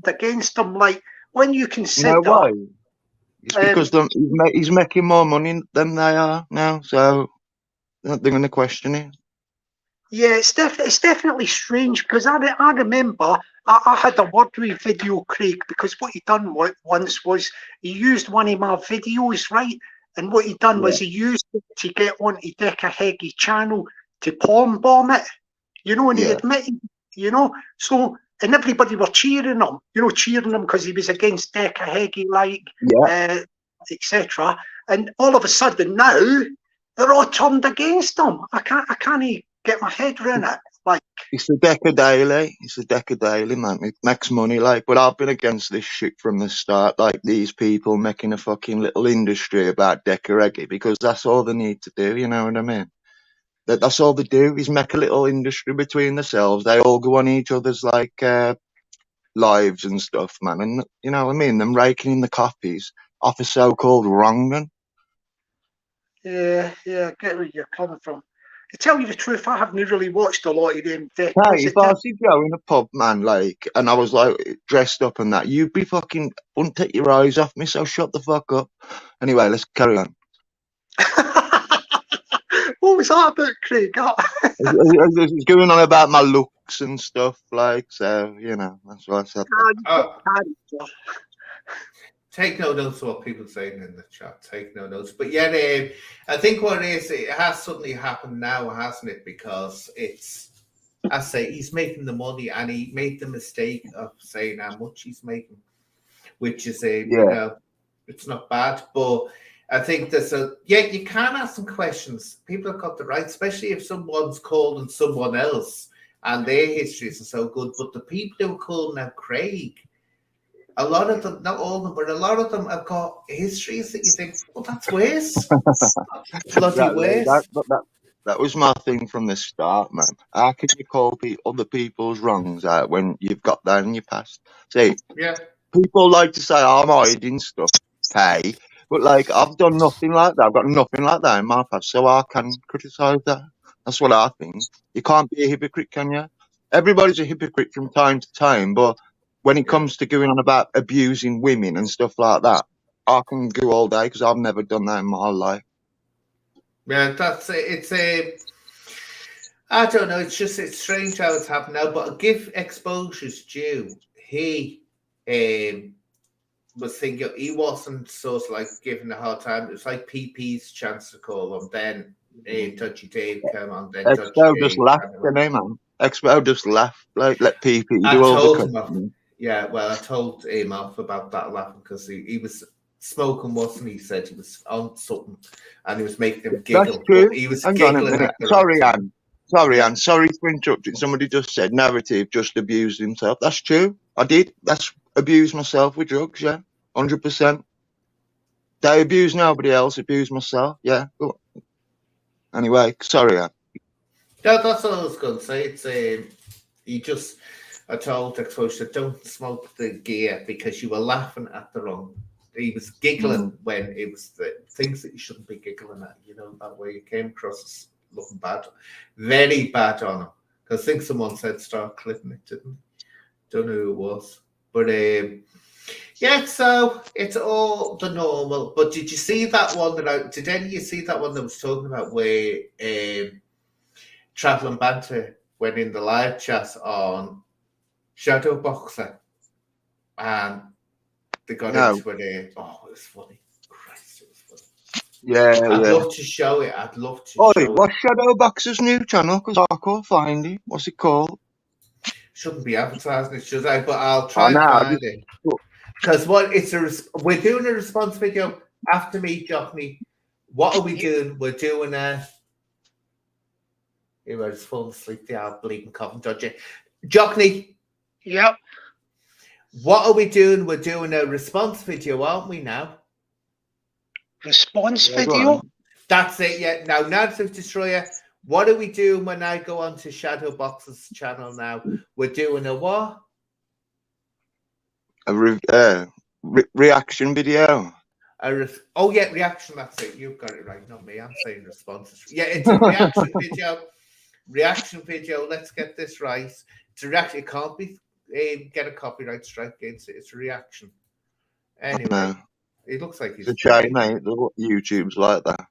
against him. Like when you consider. No way. It's because he's making more money than they are now, so they're going to question it. Yeah, it's definitely strange because I remember I had a word with Video Craig because what he done once was he used one of my videos, right? And what he done was he used it to get onto Decca Heggie channel to porn bomb it, and he admitted, so, and everybody were cheering him, cheering him because he was against Decca Heggie, etc. And all of a sudden now they're all turned against him. I can't get my head around it. Like it's the Decca Daily. It's the Decca Daily, man. It makes money, like. But I've been against this shit from the start. Like these people making a fucking little industry about Decca Reggae because that's all they need to do. You know what I mean? That's all they do is make a little industry between themselves. They all go on each other's like lives and stuff, man. And you know what I mean? Them raking in the copies off a so-called wrong'un. Yeah, I get where you're coming from. To tell you the truth, I haven't really watched a lot of them. Hey, if I see Joe in a pub, man, like, and I was like dressed up and that, you'd be fucking, wouldn't take your eyes off me, so shut the fuck up. Anyway, let's carry on. What was that about, Craig? It's going on about my looks and stuff, like, so, that's what I said. Take no notes of what people are saying in the chat. Take no notes. But yeah, I think what it is, it has suddenly happened now, hasn't it? Because it's, I say, he's making the money and he made the mistake of saying how much he's making, which is it's not bad. But I think you can ask some questions. People have got the right, especially if someone's calling someone else and their histories are so good. But the people who are calling out Craig, a lot of them, not all of them, but a lot of them have got histories that you think, well, that's worse. Bloody worse. That was my thing from the start, man. How can you call other people's wrongs out when you've got that in your past? See, people like to say, I'm hiding stuff, okay? But, like, I've done nothing like that. I've got nothing like that in my past, so I can criticise that. That's what I think. You can't be a hypocrite, can you? Everybody's a hypocrite from time to time, but when it comes to going on about abusing women and stuff like that, I can go all day because I've never done that in my whole life. Yeah, I don't know. It's strange how it's happened now, but give exposure's due. He was thinking he wasn't sort of like giving a hard time. It was like PP's chance to call him. Then Touchy Dave came on. Then Expo just laughed, didn't he, man? Expo just laughed. Like, let PP do all the cooking. Yeah, well, I told him off about that laughing because he was smoking, wasn't he? He said he was on something and he was making him giggle. That's true. He was Hang giggling. on a minute. Sorry, Anne. Sorry for interrupting. Somebody just said narrative just abused himself. That's true. I did. That's abused myself with drugs, 100%. They abuse nobody else, abuse myself. Yeah. Go on. Anyway, sorry, Anne. Yeah, that's all I was going to say. It's I told Exposure, don't smoke the gear because you were laughing at the wrong. He was giggling when it was the things that you shouldn't be giggling at. That way you came across as looking bad, very bad on him. Because I think someone said start clipping it, didn't they? Don't know who it was, but so it's all the normal. But did you see that one did any of you see that one that was talking about where Traveling Banter went in the live chat on Shadow Boxer, and they got into it. It was funny. Christ, it was funny. I'd love to show it. I'd love to show it. What's Shadow Boxer's new channel? Because I can't find it. What's it called? Shouldn't be advertising it, should I? But I'll try and find it. Because we're doing a response video after me, Johnny. What are we doing? We're doing a. He was full asleep. They are bleeding coughing, dodgy. Jockney. Yep. What are we doing? We're doing a response video, aren't we now? Response video? That's it, yeah. Now, Narrative Destroyer, what are we doing when I go on to Shadowbox's channel now? We're doing a what? A reaction video. Oh, yeah, reaction, that's it. You've got it right, not me. I'm saying responses. Yeah, it's a reaction video. Reaction video. Let's get this right. It's a reaction. It can't be get a copyright strike against it. It's a reaction. Anyway, no. It looks like it's a shame, mate. YouTube's like that.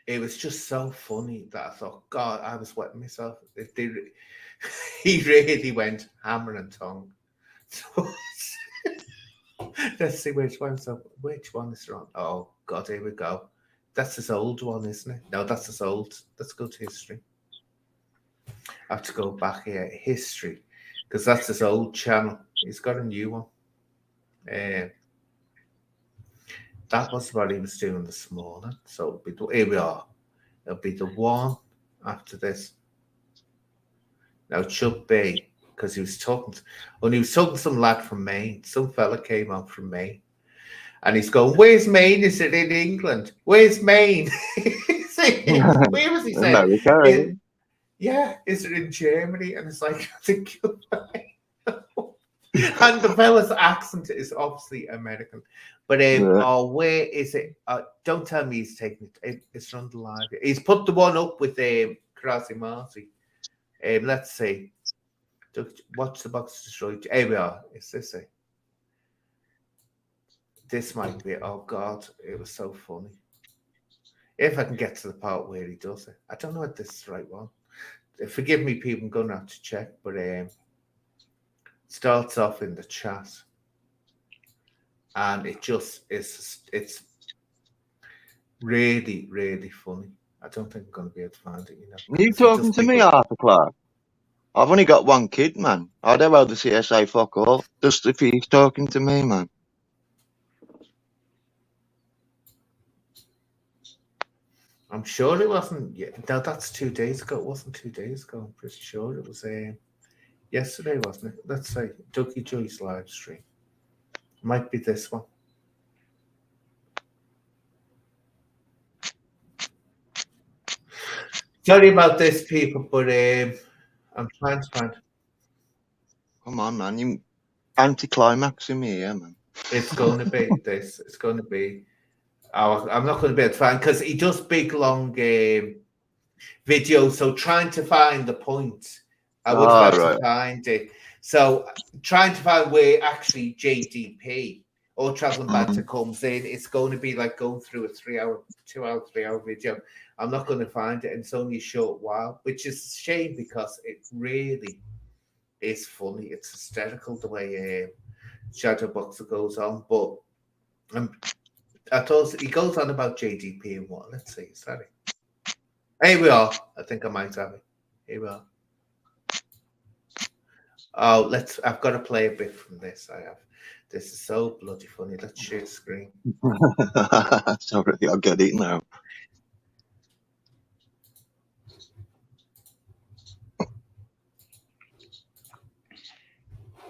It was just so funny that I thought, God, I was wetting myself. He really went hammer and tongue. So, let's see which one's up. Which one is wrong? Oh God, here we go. That's his old one, isn't it? No, that's his old. Let's go to history. I have to go back here, history, because that's his old channel. He's got a new one. That was what he was doing this morning. So here we are. It'll be the one after this. Now it should be because he was talking. He was talking to some lad from Maine. Some fella came up from Maine, and he's going, "Where's Maine? Is it in England? Where's Maine? Where was he saying? Yeah, is it in Germany?" And it's like, I think you're right. And the fella's accent is obviously American. But oh, where is it? Don't tell me he's taking it. It's on the live. He's put the one up with Krasi Marty. Let's see. Watch the box destroyed. Here we are. Is this it? This might be it. Oh God, it was so funny. If I can get to the part where he does it. I don't know if this is the right one. Forgive me, people, I'm going to have to check, but starts off in the chat. And it just is, it's really, really funny. I don't think I'm going to be able to find it, you know. Are you talking to me, Arthur Clark? I've only got one kid, man. I don't know the CSA fuck all. Just if he's talking to me, man. I'm sure it wasn't. No, that's 2 days ago. It wasn't 2 days ago. I'm pretty sure it was yesterday, wasn't it? Let's say Ducky Joy's live stream. Might be this one. Sorry about this, people, but I'm trying to find. Come on, man. You anti-climaxing me here, man. It's going to be this. It's going to be. Oh, I'm not going to be able to find because he does big long videos. So trying to find the point, I would have to find it. So trying to find where actually JDP or Traveling Banter comes in, it's going to be like going through a 3 hour video. I'm not going to find it. And it's only a short while, which is a shame because it really is funny. It's hysterical the way Shadowboxer goes on, but I thought he goes on about JDP and what? Let's see. Is that it? Here we are. I think I might have it. Here we are. Oh, I've got to play a bit from this. I have. This is so bloody funny. Let's share screen. Sorry, I'll get it now.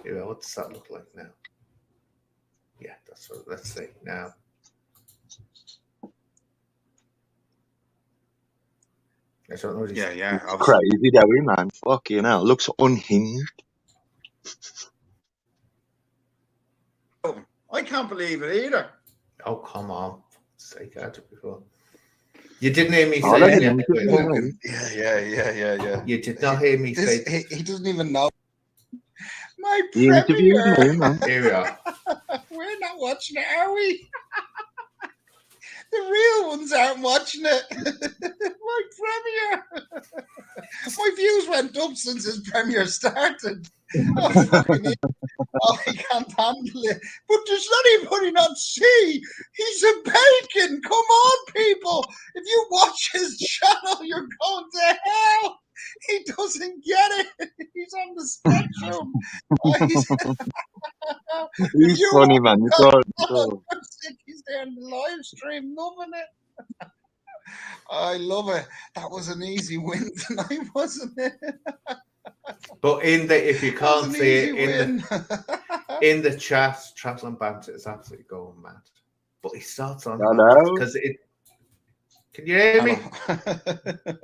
Here we are. What does that look like now? Yeah, that's what. Let's see now. I don't know. Yeah. Crazy, Derry, man. Fucking hell. Looks unhinged. I can't believe it either. Oh, come on. Say that before. You didn't hear me say it. Yeah. You did not hear me say he doesn't even know. My interviewed me, man. Here we are. We're not watching it, are we? The real ones aren't watching it. My premiere. My views went up since his premiere started. I can't handle it. But does anybody not see? He's a bacon. Come on, people. If you watch his channel, you're going to hell. He doesn't get it. He's on the spectrum. He's funny, man. He's there on the live stream, loving it. I love it. That was an easy win tonight, wasn't it? But if you can't see it in the chat, Traveling Banter is absolutely going mad. But he starts on because it. Can you hear me?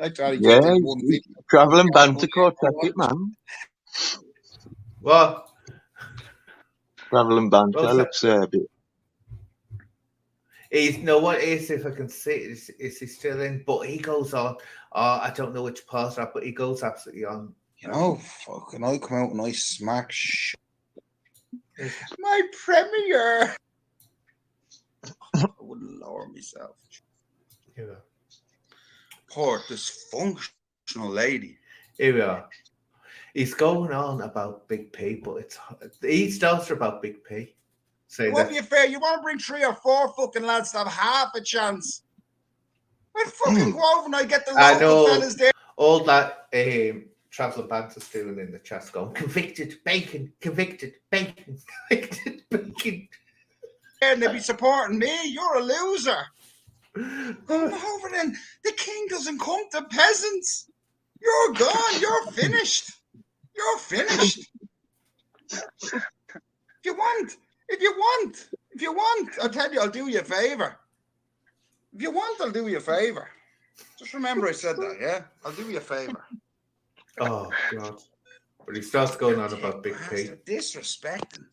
I try to get this one thing. Traveling Banter, check it, man. What? Traveling Banter looks a bit. What is, if I can see, is he still in? But he goes on. I don't know which part that, but he goes absolutely on. You know, fucking, I come out and I smack my premiere. I wouldn't lower myself. Yeah. Poor dysfunctional lady. Here we are. He's going on about Big P, but he starts about Big P. It won't be fair. You want to bring 3 or 4 fucking lads to have half a chance. I'd fucking go over and I get the local fellas there. All that Traveller Banter's doing in the chat going, convicted bacon, convicted bacon, convicted bacon. And they'd be supporting me. You're a loser. Come over then. The king doesn't come to peasants. You're gone. You're finished. You're finished. If you want, I'll tell you, I'll do you a favor. If you want, I'll do you a favor. Just remember I said that, yeah? I'll do you a favor. Oh, God. But he starts going on about Big P. Disrespecting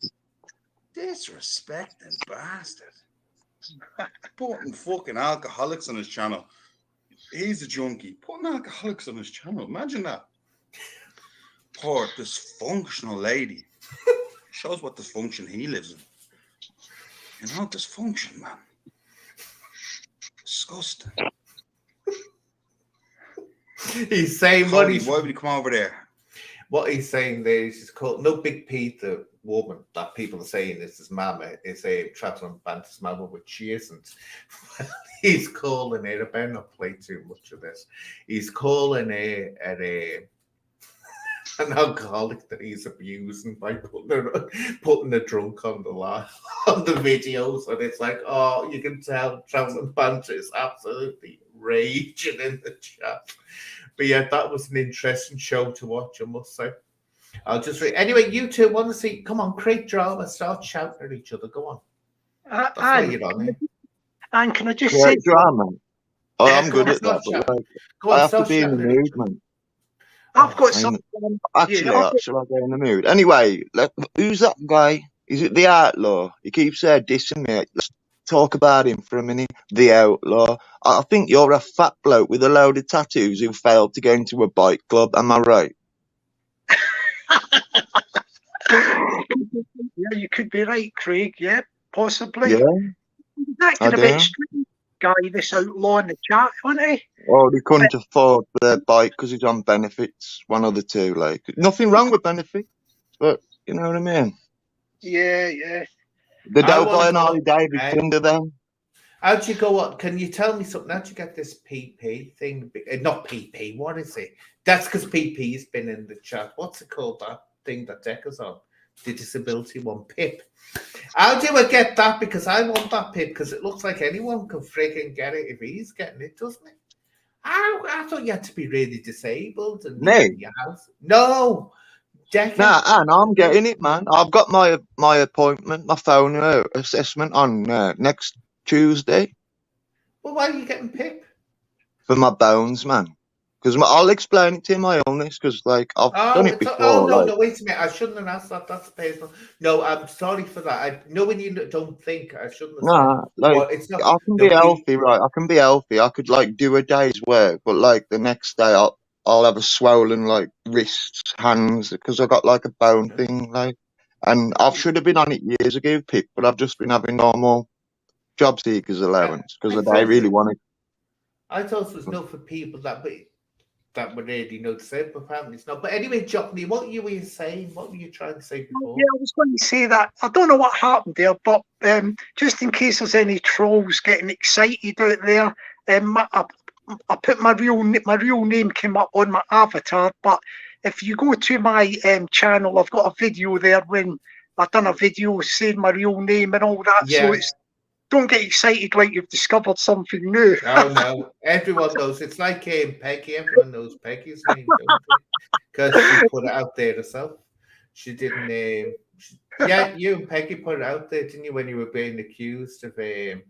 bastard. Putting fucking alcoholics on his channel. He's a junkie. Putting alcoholics on his channel. Imagine that. Poor dysfunctional lady. Shows what dysfunction he lives in. You know, dysfunction, man. Disgusting. He's saying why would he come over there? What he's saying there is he's called no Big P, the woman that people are saying is his mama, is a Traveling Banter's mama, which she isn't. He's calling her, I better not play too much of this. He's calling her an alcoholic that he's abusing by putting a drunk on the videos, and it's like, oh, you can tell Traveling Banter is absolutely raging in the chat. But yeah, that was an interesting show to watch, I must say. I'll just read. Anyway, you two want to see? Come on, create drama, start shouting at each other. Go on. That's why you're on it. And can I just say drama? Oh, I'm good at that. But I have to be in the mood, man. I've got something. Actually, shall I go in the mood? Anyway, who's that guy? Is it the Outlaw? He keeps dissing me. Let's talk about him for a minute. The Outlaw. I think you're a fat bloke with a load of tattoos who failed to go into a bike club. Am I right? Yeah, you could be right, Craig. Yeah, possibly. Yeah. Acting a bit strange, guy, this Outlaw in the chat, wasn't he? Oh, he couldn't afford the bike because he's on benefits. One of the two. Like, nothing wrong with benefits, but you know what I mean. Yeah, yeah. The don't buy an Harley Davidson to them. How'd you go on? Can you tell me something? How'd you get this PP thing? Not PP, what is it? That's because PP's been in the chat. What's it called, that thing that Decca's on? The disability one, PIP. How do I get that? Because I want that PIP, because it looks like anyone can frigging get it if he's getting it, doesn't it? I thought you had to be really disabled and in your house. No. Decca. Nah, and I'm getting it, man. I've got my appointment, my phone assessment on next Tuesday. Well, why are you getting PIP? For my bones, man. Because I'll explain it to you, my illness, because like I've done it before. No, wait a minute. I shouldn't have asked that. That's personal. No, I'm sorry for that. I know when you don't think, I shouldn't have said. Like, it's not, I can be healthy, right? I can be healthy. I could like do a day's work, but like the next day I'll have a swollen like wrists, hands, because I got like a bone thing, like. And I should have been on it years ago, PIP, but I've just been having normal job seekers allowance because I really want it. I thought it was not for people that would really know to say, but apparently it's not. But anyway, Johnny, what were you saying? What were you trying to say before? Yeah, I was going to say that. I don't know what happened there, but just in case there's any trolls getting excited out there, I put my real name came up on my avatar. But if you go to my channel, I've got a video there when I've done a video saying my real name and all that. Yeah. So Don't get excited like you've discovered something new. Oh no, everyone knows. It's like Peggy. Everyone knows Peggy's name, don't they? Because she put it out there herself. She didn't. Yeah, you and Peggy put it out there, didn't you? When you were being accused of, I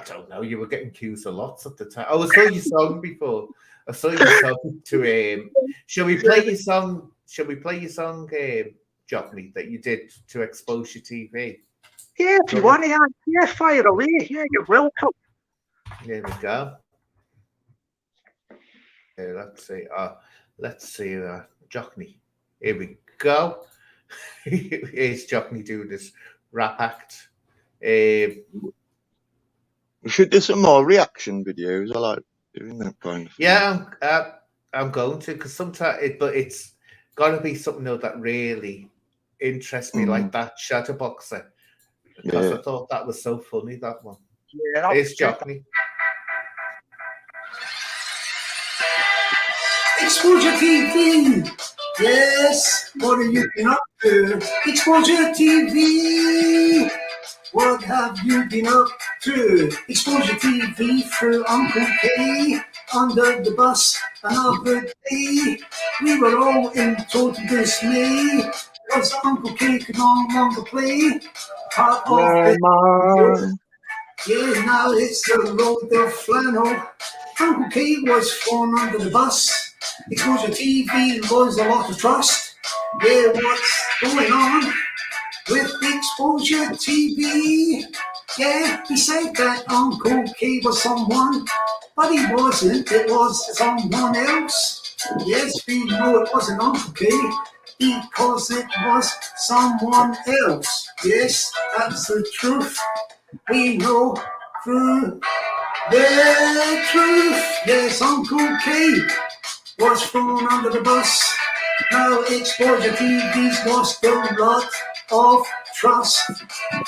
don't know, you were getting accused of lots at the time. Oh, I saw your song before. I saw your song to. Shall we play your song? Shall we play your song, Johnny, that you did to expose your TV? Yeah, if you want to, yeah, fire away. Yeah, you're welcome. There we go. Let's see. Johnny. Here we go. Here's Johnny doing this rap act. We should do some more reaction videos. I like doing that kind of thing. Yeah, I'm going to, because sometimes it's got to be something that really interests me, like that Shadowboxer. Because I thought that was so funny, that one. Yeah, here's Johnny. Exposure TV. Yes, what are you been up to? Exposure TV. What have you been up to? Exposure TV through Uncle K. Under the bus another day. We were all in total dismay because Uncle K could no longer play part of the. Yeah, now it's the road of flannel. Uncle K was thrown under the bus. Exposure TV was a lot of trust. Yeah, what's going on with Exposure TV? Yeah, he said that Uncle K was someone, but he wasn't. It was someone else. Yes, we know it wasn't Uncle K because it was someone else. Yes, that's the truth. We know through the truth. Yes, Uncle K was thrown under the bus. Now Exposure TV's lost a lot of trust.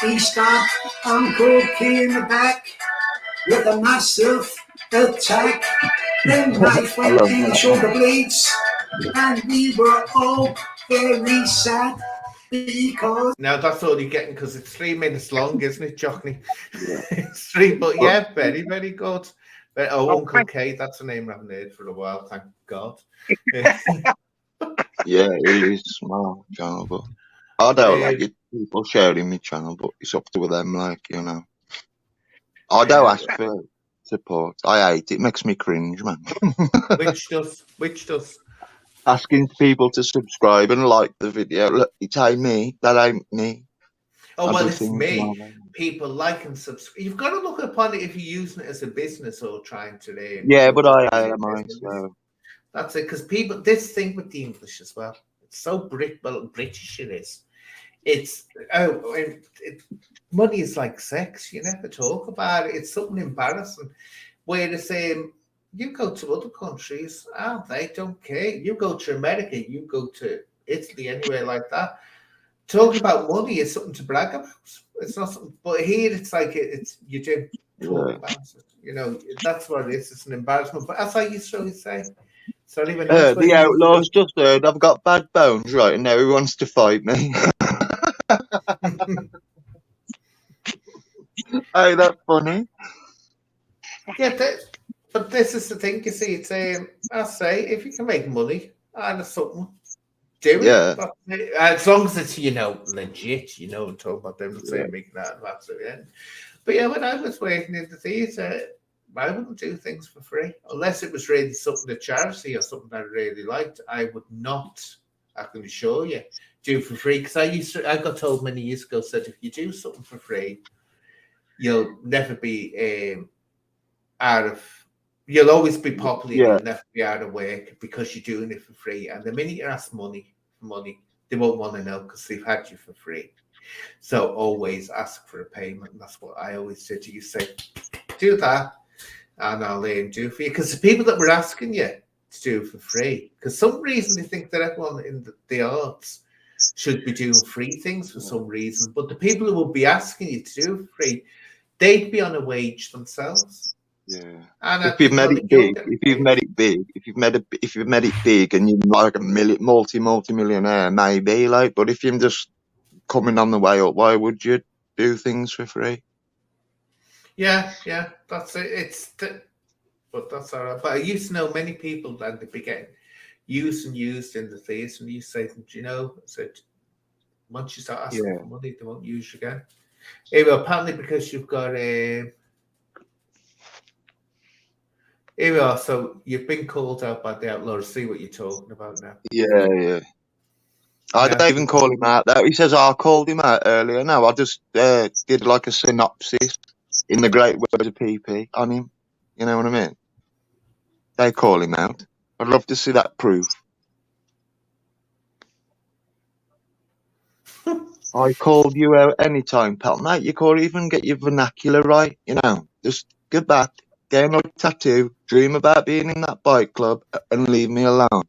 He stabbed Uncle K in the back with a massive attack. Then knife went in the shoulder blades, and we were all very sad because. Now that's all you're getting because it's 3 minutes long, isn't it, Johnny? It's 3, but yeah, very, very good. But, Uncle K, that's a name I haven't heard for a while, thank God. Yeah, it is small channel, but I don't like it. People sharing my channel, but it's up to them, like, you know. I don't ask for support. I hate it. It makes me cringe, man. Which does? Asking people to subscribe and like the video. Look, it ain't me. That ain't me. Oh, well, it's me. People like and subscribe. You've got to look upon it if you're using it as a business or trying to. Yeah, but I am. So. That's it, because people. This thing with the English as well. It's so British. It is. It's money is like sex. You never talk about it. It's something embarrassing. Whereas you go to other countries, they don't care. You go to America, you go to Italy, anywhere like that. Talking about money is something to brag about. It's not something, but here it's like you do talk about it. You know, that's what it is. It's an embarrassment. But as I used to always say, sorry, when the Outlaws just heard I've got bad bones, right? And now he wants to fight me. Hey, that's funny. Yeah, but this is the thing. You see, it's I say if you can make money out of something, do it. Yeah. As long as it's legit, talk about them not saying making out of absolutely anything. But yeah, when I was working in the theatre, I wouldn't do things for free unless it was really something, a charity or something I really liked. I would not. I can assure you, do for free, because I got told many years ago, said if you do something for free, you'll never be you'll always be popular. Yeah. You'll never be out of work because you're doing it for free. And the minute you ask money, they won't want to know because they've had you for free. So always ask for a payment. And that's what I always say to you. Say, do that and I'll do for you. Because the people that were asking you to do for free, because some reason they think that everyone in the arts should be doing free things for some reason. But the people who will be asking you to do free, they'd be on a wage themselves. Yeah. And if you've made it big, if you've made it big and you're like a multi-millionaire, maybe, like, but if you're just coming on the way up, why would you do things for free? Yeah, that's it. But that's all right. But I used to know many people that they'd be getting used in the theatre, and you say, do you know? I said, once you start asking for money, they won't use you again. Anyway, apparently because you've got a. Here we are. So you've been called out by the outlaws. See what you're talking about now. Yeah. I don't even call him out though. He says I called him out earlier. No, I just did like a synopsis in the great words of PP on him. You know what I mean? They call him out. I'd love to see that proof. I called you out anytime, pal, mate. You can't even get your vernacular right. You know, just get back, get another tattoo, dream about being in that bike club, and leave me alone.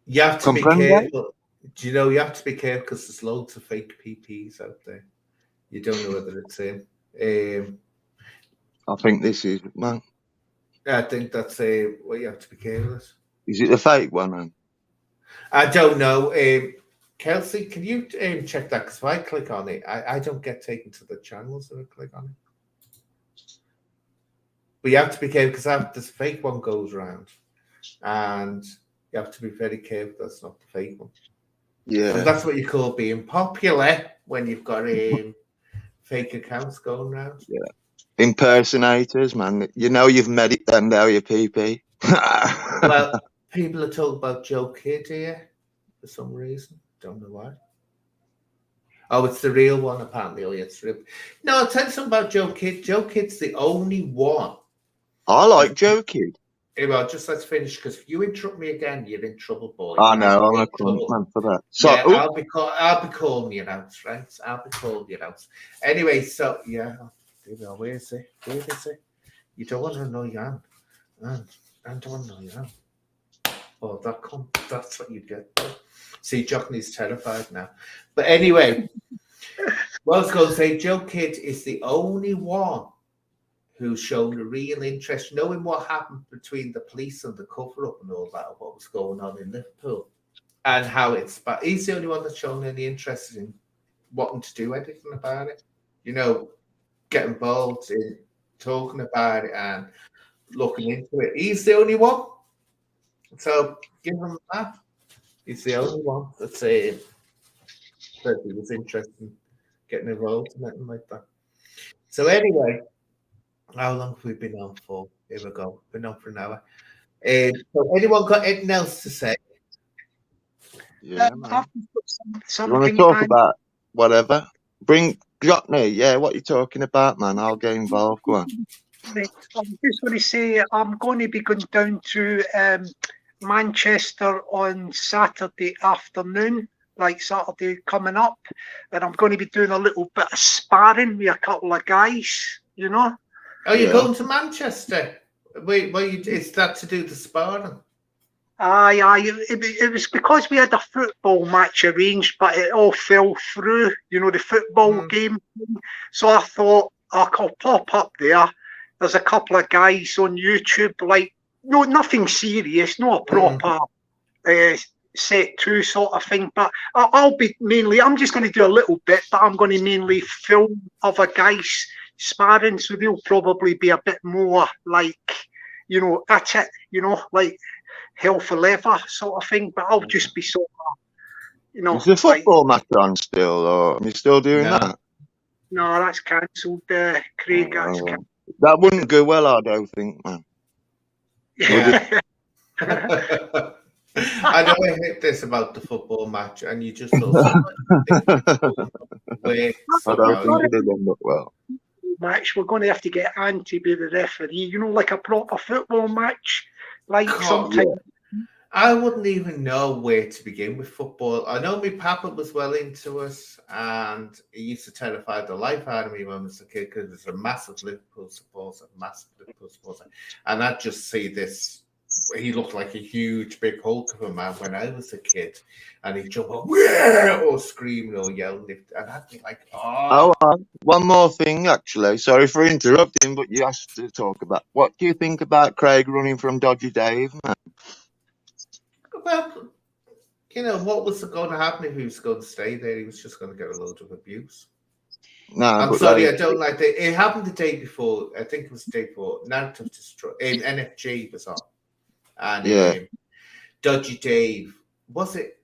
You have to be careful. Do you know you have to be careful because there's loads of fake PPs out there. You don't know whether it's him. I think this is, man. I think that's what you have to be careful with. Is it a fake one, man? I don't know. Kelsey, can you check that? Because if I click on it, I don't get taken to the channels that I click on it. But you have to be careful because this fake one goes around. And you have to be very careful that's not the fake one. Yeah. And that's what you call being popular when you've got fake accounts going around. Yeah. Impersonators, man. You know you've met it then, now you PP. Well, people are talking about Joe Kidd here for some reason. Don't know why. Oh, it's the real one, apparently. Oh, yeah, it's real. No, I'll tell you something about Joe Kidd. Joe Kidd's the only one. I like Joe Kidd. Hey, well, just let's finish, because if you interrupt me again, you're in trouble, boy. I know, I'm a cunt man for that. So, yeah, I'll be calling you out, right? I'll be calling you out. Anyway, so, yeah. Where is it? Where is it? You don't want to know Jan. I don't want to know Jan. Oh, that's what you get. See, Jockney's terrified now. But anyway, what I was going to say, Joe Kidd is the only one who's shown a real interest, knowing what happened between the police and the cover-up and all that, what was going on in Liverpool, and how it's. But he's the only one that's shown any interest in wanting to do anything about it. You know, get involved in talking about it and looking into it. He's the only one. So give him that. He's the only one that's said that he was interested in getting involved in anything like that. So anyway, how long have we been on for? Here we go. Been on for an hour. So anyone got anything else to say? Yeah, man. You want to talk about whatever? Bring Jockney. Yeah, what you talking about, man? I'll get involved. Go on. I'm just going to say I'm going to be going down to Manchester on Saturday afternoon, like Saturday coming up, and I'm going to be doing a little bit of sparring with a couple of guys, you know. Are you going to Manchester? Wait, is that to do the sparring? Aye. It was because we had a football match arranged, but it all fell through, you know, the football game. So I thought I could pop up there. There's a couple of guys on YouTube, like, no, nothing serious, no a proper set two sort of thing. But I'll be mainly, I'm just going to do a little bit, but I'm going to mainly film other guys sparring, so they'll probably be a bit more like, you know, at it, you know, like hell for leather sort of thing. But I'll just be sort of, you know. Is the football match on still, or are you still doing that? No, that's cancelled, Craig. That's cancelled. That wouldn't go well, I don't think, man. Yeah. I know I hate this about the football match, and you just also I don't think it did end up well. Match, we're going to have to get Anne to be the referee, you know, like a proper football match. Like sometimes I wouldn't even know where to begin with football. I know my papa was well into us, and he used to terrify the life out of me when I was a kid because he was a massive Liverpool supporter, and I'd just see this. He looked like a huge, big Hulk of a man when I was a kid, and he'd jump up, or screaming or yelling, and I'd be like, "Oh!" One more thing, actually. Sorry for interrupting, but you asked to talk about. What do you think about Craig running from Dodgy Dave, man? Well, you know, what was going to happen if he was going to stay there? He was just going to get a load of abuse. No, I'm but sorry, like, I don't like it. It happened the day before. I think it was the day before. Narrative Destroy. NFG was on. And yeah, Dodgy Dave. Was it?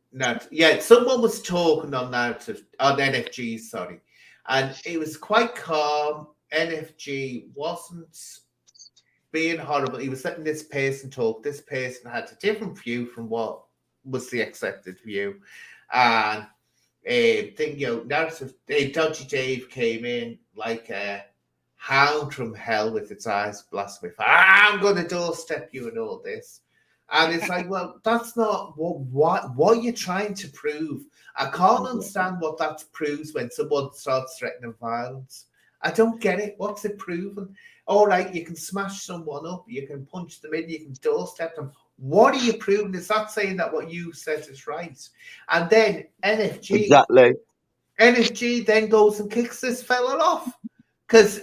Yeah, someone was talking on NFG, sorry. And it was quite calm. NFG wasn't being horrible. He was letting this person talk. This person had a different view from what was the accepted view. And narrative. Dodgy Dave came in like a hound from hell with its eyes blasting. I'm going to doorstep you and all this. And it's like, well, that's not what are you trying to prove? I can't understand what that proves when someone starts threatening violence. I don't get it. What's it proving? All right, you can smash someone up, you can punch them in, you can doorstep them. What are you proving? Is that saying that what you said is right? And then NFG then goes and kicks this fella off because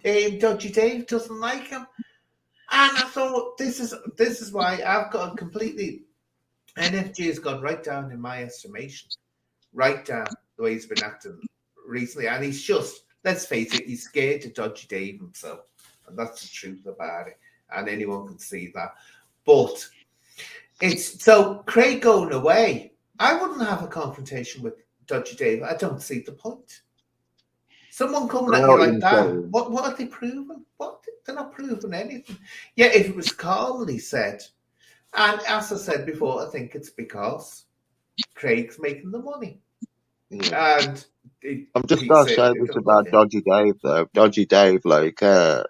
Dodgy Dave doesn't like him. And I thought this is why I've got completely NFG has gone right down in my estimation, right down the way he's been acting recently, and he's just, let's face it, he's scared of Dodgy Dave himself, and that's the truth about it, and anyone can see that. But it's so Craig going away. I wouldn't have a confrontation with Dodgy Dave. I don't see the point. Someone coming at you like that, what are they proving? They're not proving anything. Yeah, if it was calmly said, and as I said before, I think it's because Craig's making the money. Yeah. And I'm just going to say this about Dodgy Dave, though. Dodgy Dave, like, I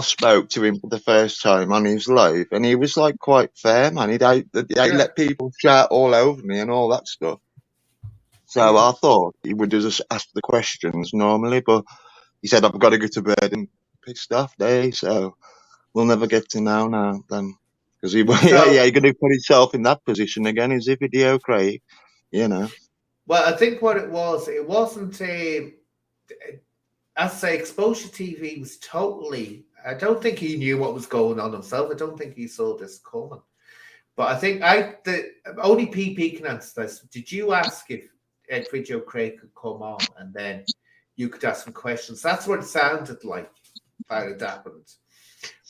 spoke to him for the first time on his live, and he was like quite fair, man. He let people shout all over me and all that stuff. So I thought he would just ask the questions normally, but he said, I've got to go to bed and pissed off day, so we'll never get to know now then. Because you're going to put himself in that position again. Is a video, Craig? You know. Well, I think what it wasn't I say Exposure TV was totally, I don't think he knew what was going on himself. I don't think he saw this coming. But I think only PP can answer this. Did you ask if Ed Video Craig could come on and then you could ask him questions? That's what it sounded like how it happened.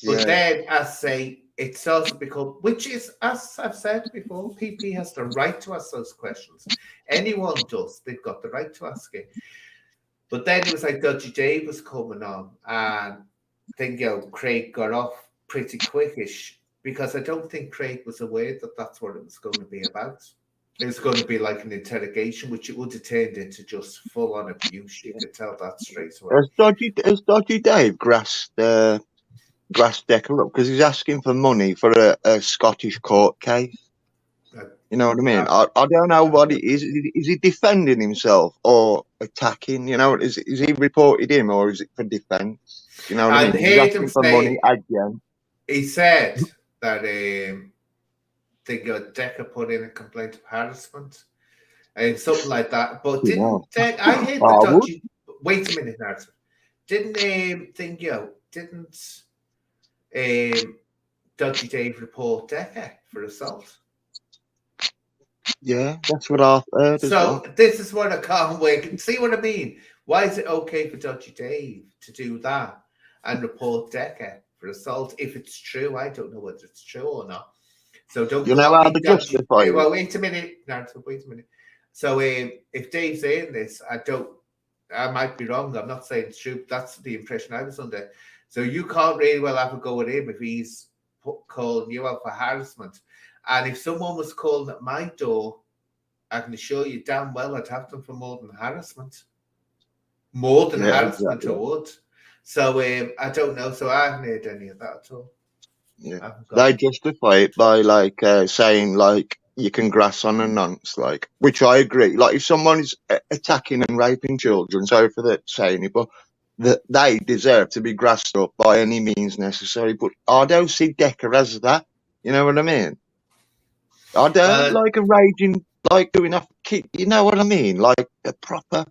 But then, as I say, it starts to become, which is, as I've said before, PP has the right to ask those questions. Anyone does. They've got the right to ask it. But then it was like Dodgy Dave was coming on, and I think Craig got off pretty quickish because I don't think Craig was aware that that's what it was going to be about. It was going to be like an interrogation, which it would have turned into just full-on abuse. You could tell that straight away. Has Dodgy Dave grasped Decca up? Because he's asking for money for a Scottish court case. You know what I mean? I don't know what it is. Is he defending himself or attacking? You know, is he reported him or is it for defence? You know what I mean? He's asking for money again. He said that Decca put in a complaint of harassment and something like that. But I heard the Dodgy. Wait a minute, Narrative. Didn't Dodgy Dave report Decca for assault? Yeah, that's what I heard. So this is what I can't wait. See what I mean? Why is it okay for Dodgy Dave to do that and report Decca for assault if it's true? I don't know whether it's true or not. So don't. You know how to justify it. Well, wait a minute, Narrative. Wait a minute. So if Dave's saying this, I might be wrong. I'm not saying it's true. But that's the impression I was under. So you can't really well have a go at him if he's calling you out for harassment. And if someone was calling at my door, I can assure you damn well I'd have them for more than harassment. More than harassment, exactly. I would. So I don't know. So I haven't heard any of that at all. Yeah, they justify it by saying you can grass on a nonce, which I agree. Like if someone is attacking and raping children, sorry for that saying it, but they deserve to be grassed up by any means necessary. But I don't see Decca as that. You know what I mean? I don't like a raging, doing a kid. You know what I mean? Like a proper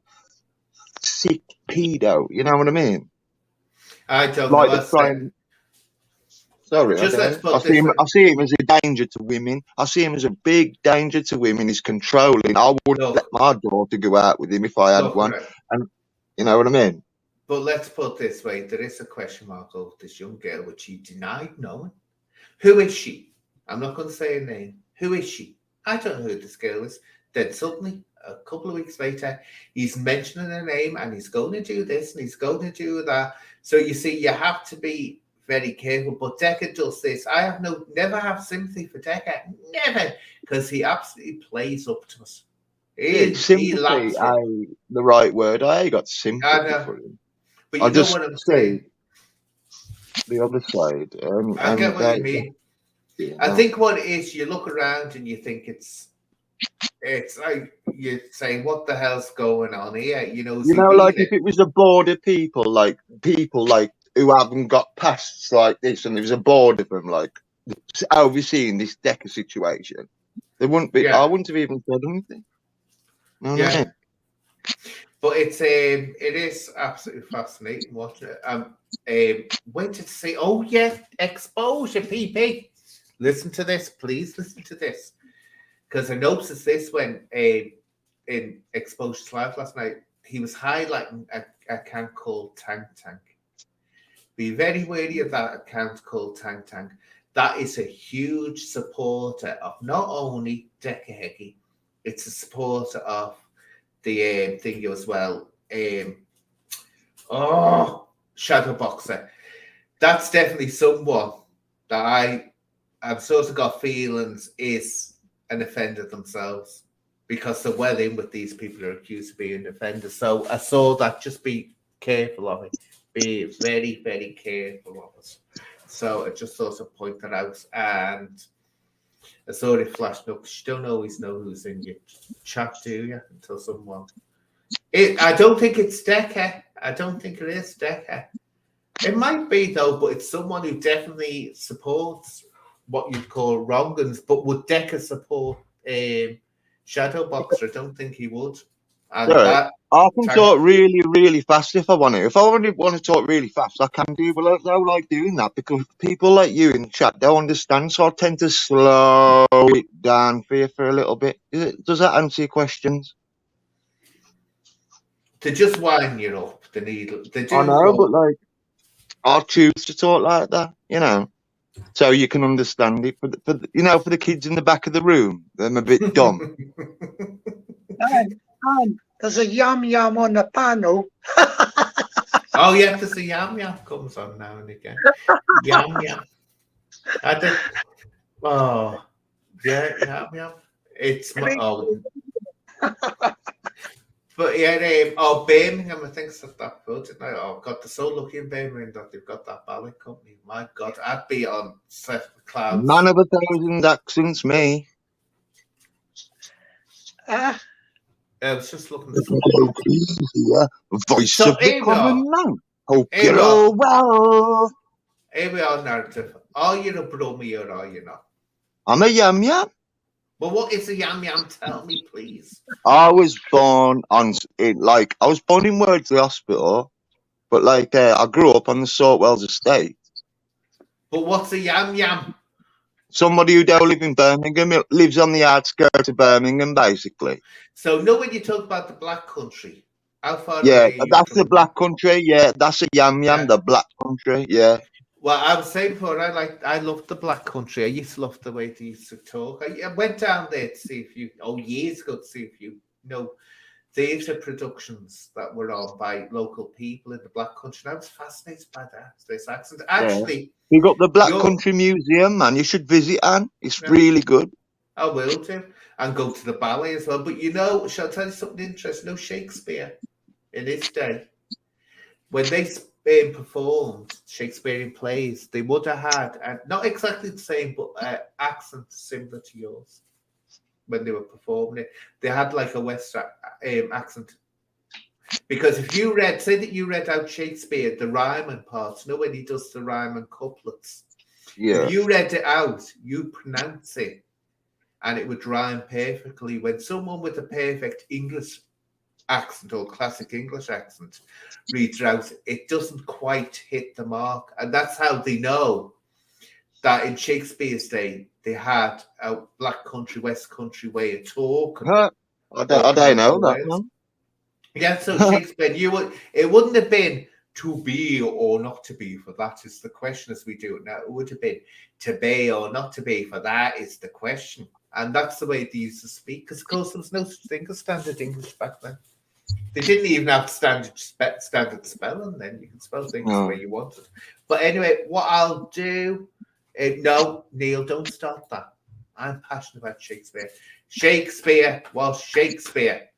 sick pedo. You know what I mean? I don't know. Sorry, I see him as a danger to women. I see him as a big danger to women. He's controlling. I wouldn't let my daughter go out with him if I had one. You know what I mean? But let's put it this way: there is a question mark over this young girl, which he denied knowing. Who is she? I'm not going to say her name. Who is she? I don't know who this girl is. Then suddenly, a couple of weeks later, he's mentioning her name and he's going to do this and he's going to do that. So you see, you have to be very careful. But Decca does this. I have never have sympathy for Decca. Never. Because he absolutely plays up to us. Sympathy, the right word. I got sympathy for him. But you know what I'm saying? The other side. I get what you mean. Yeah, I think what it is, you look around and you think it's like you say, what the hell's going on here? You know, like if it was a board of people like who haven't got pasts like this, and there was a board of them like overseeing this Decca situation, there wouldn't be. I wouldn't have even said anything. No, yeah. But it is absolutely fascinating watching it. Wait to see. Oh yes, exposure, PP. Listen to this, please. Listen to this, because I noticed this when in Exposure's Live last night. He was highlighting a account called Tank Tank. Be very wary of that account called Tank Tank. That is a huge supporter of not only Decca Heggie, it's a supporter of the thing as well. Shadow Boxer. That's definitely someone that I've sort of got feelings is an offender themselves, because they're well in with these people who are accused of being offenders. So I saw that. Just be careful of it. Be very, very careful of it. So I just sort of point that out, and I saw it flashing up. You don't always know who's in your chat, do you? Until someone. I don't think it's Decca. I don't think it is Decca. It might be though, but it's someone who definitely supports what you'd call wrong'uns. But would Decca support Shadow Boxer? I don't think he would. And I can talk really, really fast if I want to. If I want to talk really fast, I can do. But I don't like doing that because people like you in the chat don't understand. So I tend to slow it down for you for a little bit. Does that answer your questions? To just wind you up, the needle. I know, but like, I choose to talk like that, so you can understand it. For the kids in the back of the room, I'm a bit dumb. There's a yum yum on the panel. Oh yeah, there's a yum yum comes on now and again. Yum yum. Oh yeah, yum yum. It's my But yeah, Birmingham, I think it's that good, didn't I? Oh God, they're so lucky in Birmingham that they've got that ballet company. My God, I'd be on clouds. Man of 1,000 accents, me. I was just looking. Voice of the common man. Hope you're all well. Here we are, narrative. Are you a brummy or are you not? I'm a yum yum. Well, what is a yum yum? Tell me, please. I was born in Wordsley Hospital, but I grew up on the Saltwells estate. But what's a yum yum? Somebody who don't live in Birmingham, lives on the outskirts of Birmingham, basically. So, when you talk about the Black Country, how far? Yeah, that's the Black Country. Yeah, that's a yum yum. The Black Country. Yeah. Well, I was saying before, I loved the Black Country. I used to love the way they used to talk. I went down there to see years ago to see if you know theatre productions that were on by local people in the Black Country. And I was fascinated by this accent. Actually, you got the Black Country Museum, man. You should visit, Anne. It's really good. I will do, and go to the ballet as well. But shall I tell you something interesting? Shakespeare in his day, when they performed Shakespearean plays, they would have had not exactly the same, but accent similar to yours. When they were performing it, they had like a West accent. Because if you say that you read out Shakespeare, the rhyming parts, when he does the rhyming couplets, if you read it out, you pronounce it, and it would rhyme perfectly. When someone with a perfect English accent or classic English accent reads out, it doesn't quite hit the mark, and that's how they know that in Shakespeare's day they had a Black Country, West Country way of talking. I don't know that, man. Yeah, so Shakespeare, it wouldn't have been to be or not to be, for that is the question as we do it now. It would have been to be or not to be, for that is the question. And that's the way they used to speak, because of course there was no such thing as standard English back then. They didn't even have standard spelling then. You can spell things the way you wanted. But anyway, what I'll do, no, Neil, don't start that. I'm passionate about Shakespeare. Shakespeare was Shakespeare.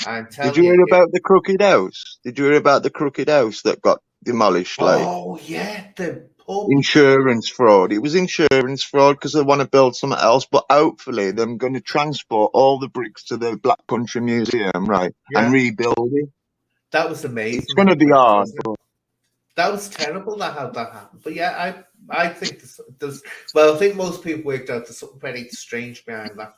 Did you hear about the crooked house? Did you hear about the crooked house that got demolished? Oh, yeah, the pub. Insurance fraud. It was insurance fraud because they want to build something else, but hopefully they're going to transport all the bricks to the Black Country Museum, right, and rebuild it. That was amazing. It's going to be hard. That was terrible how that happened. But yeah, I think there's I think most people worked out there's something very strange behind that.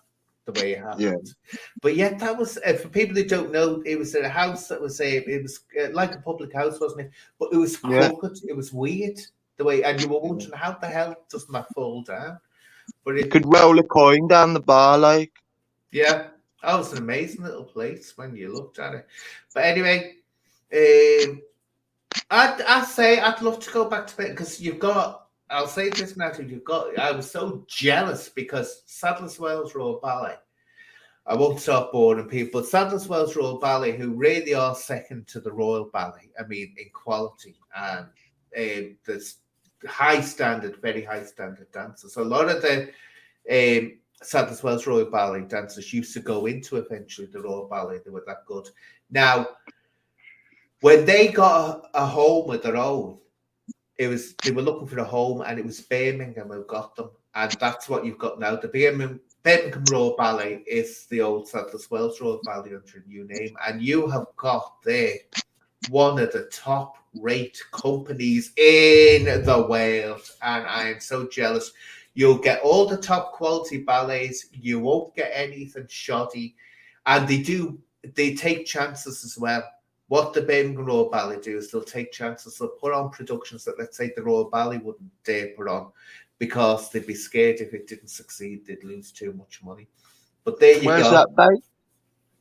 The way it happened, but yet that was for people who don't know. It was a house that was it was like a public house, wasn't it? But it was crooked. It was weird the way, and you were wondering how the hell doesn't that fall down? But it could roll a coin down the bar, like. Yeah, that was an amazing little place when you looked at it. But anyway, I'd say I'd love to go back to it because you've got. I'll say this now, I was so jealous because Sadler's Wells Royal Ballet. I won't stop boring people, but Sadler's Wells Royal Ballet, who really are second to the Royal Ballet, I mean, in quality, and there's high standard, very high standard dancers. A lot of the Sadler's Wells Royal Ballet dancers used to go into eventually the Royal Ballet. They were that good. Now, when they got a home of their own, they were looking for a home, and it was Birmingham who got them, and that's what you've got now. The Birmingham Royal Ballet is the old Sadler's Wells Royal Ballet under a new name, and you have got there one of the top-rate companies in the world, and I am so jealous. You'll get all the top-quality ballets. You won't get anything shoddy, and they take chances as well. What the Birmingham Royal Ballet do is they'll take chances. They'll put on productions that, let's say, the Royal Ballet wouldn't dare put on because they'd be scared if it didn't succeed, they'd lose too much money. But there you go.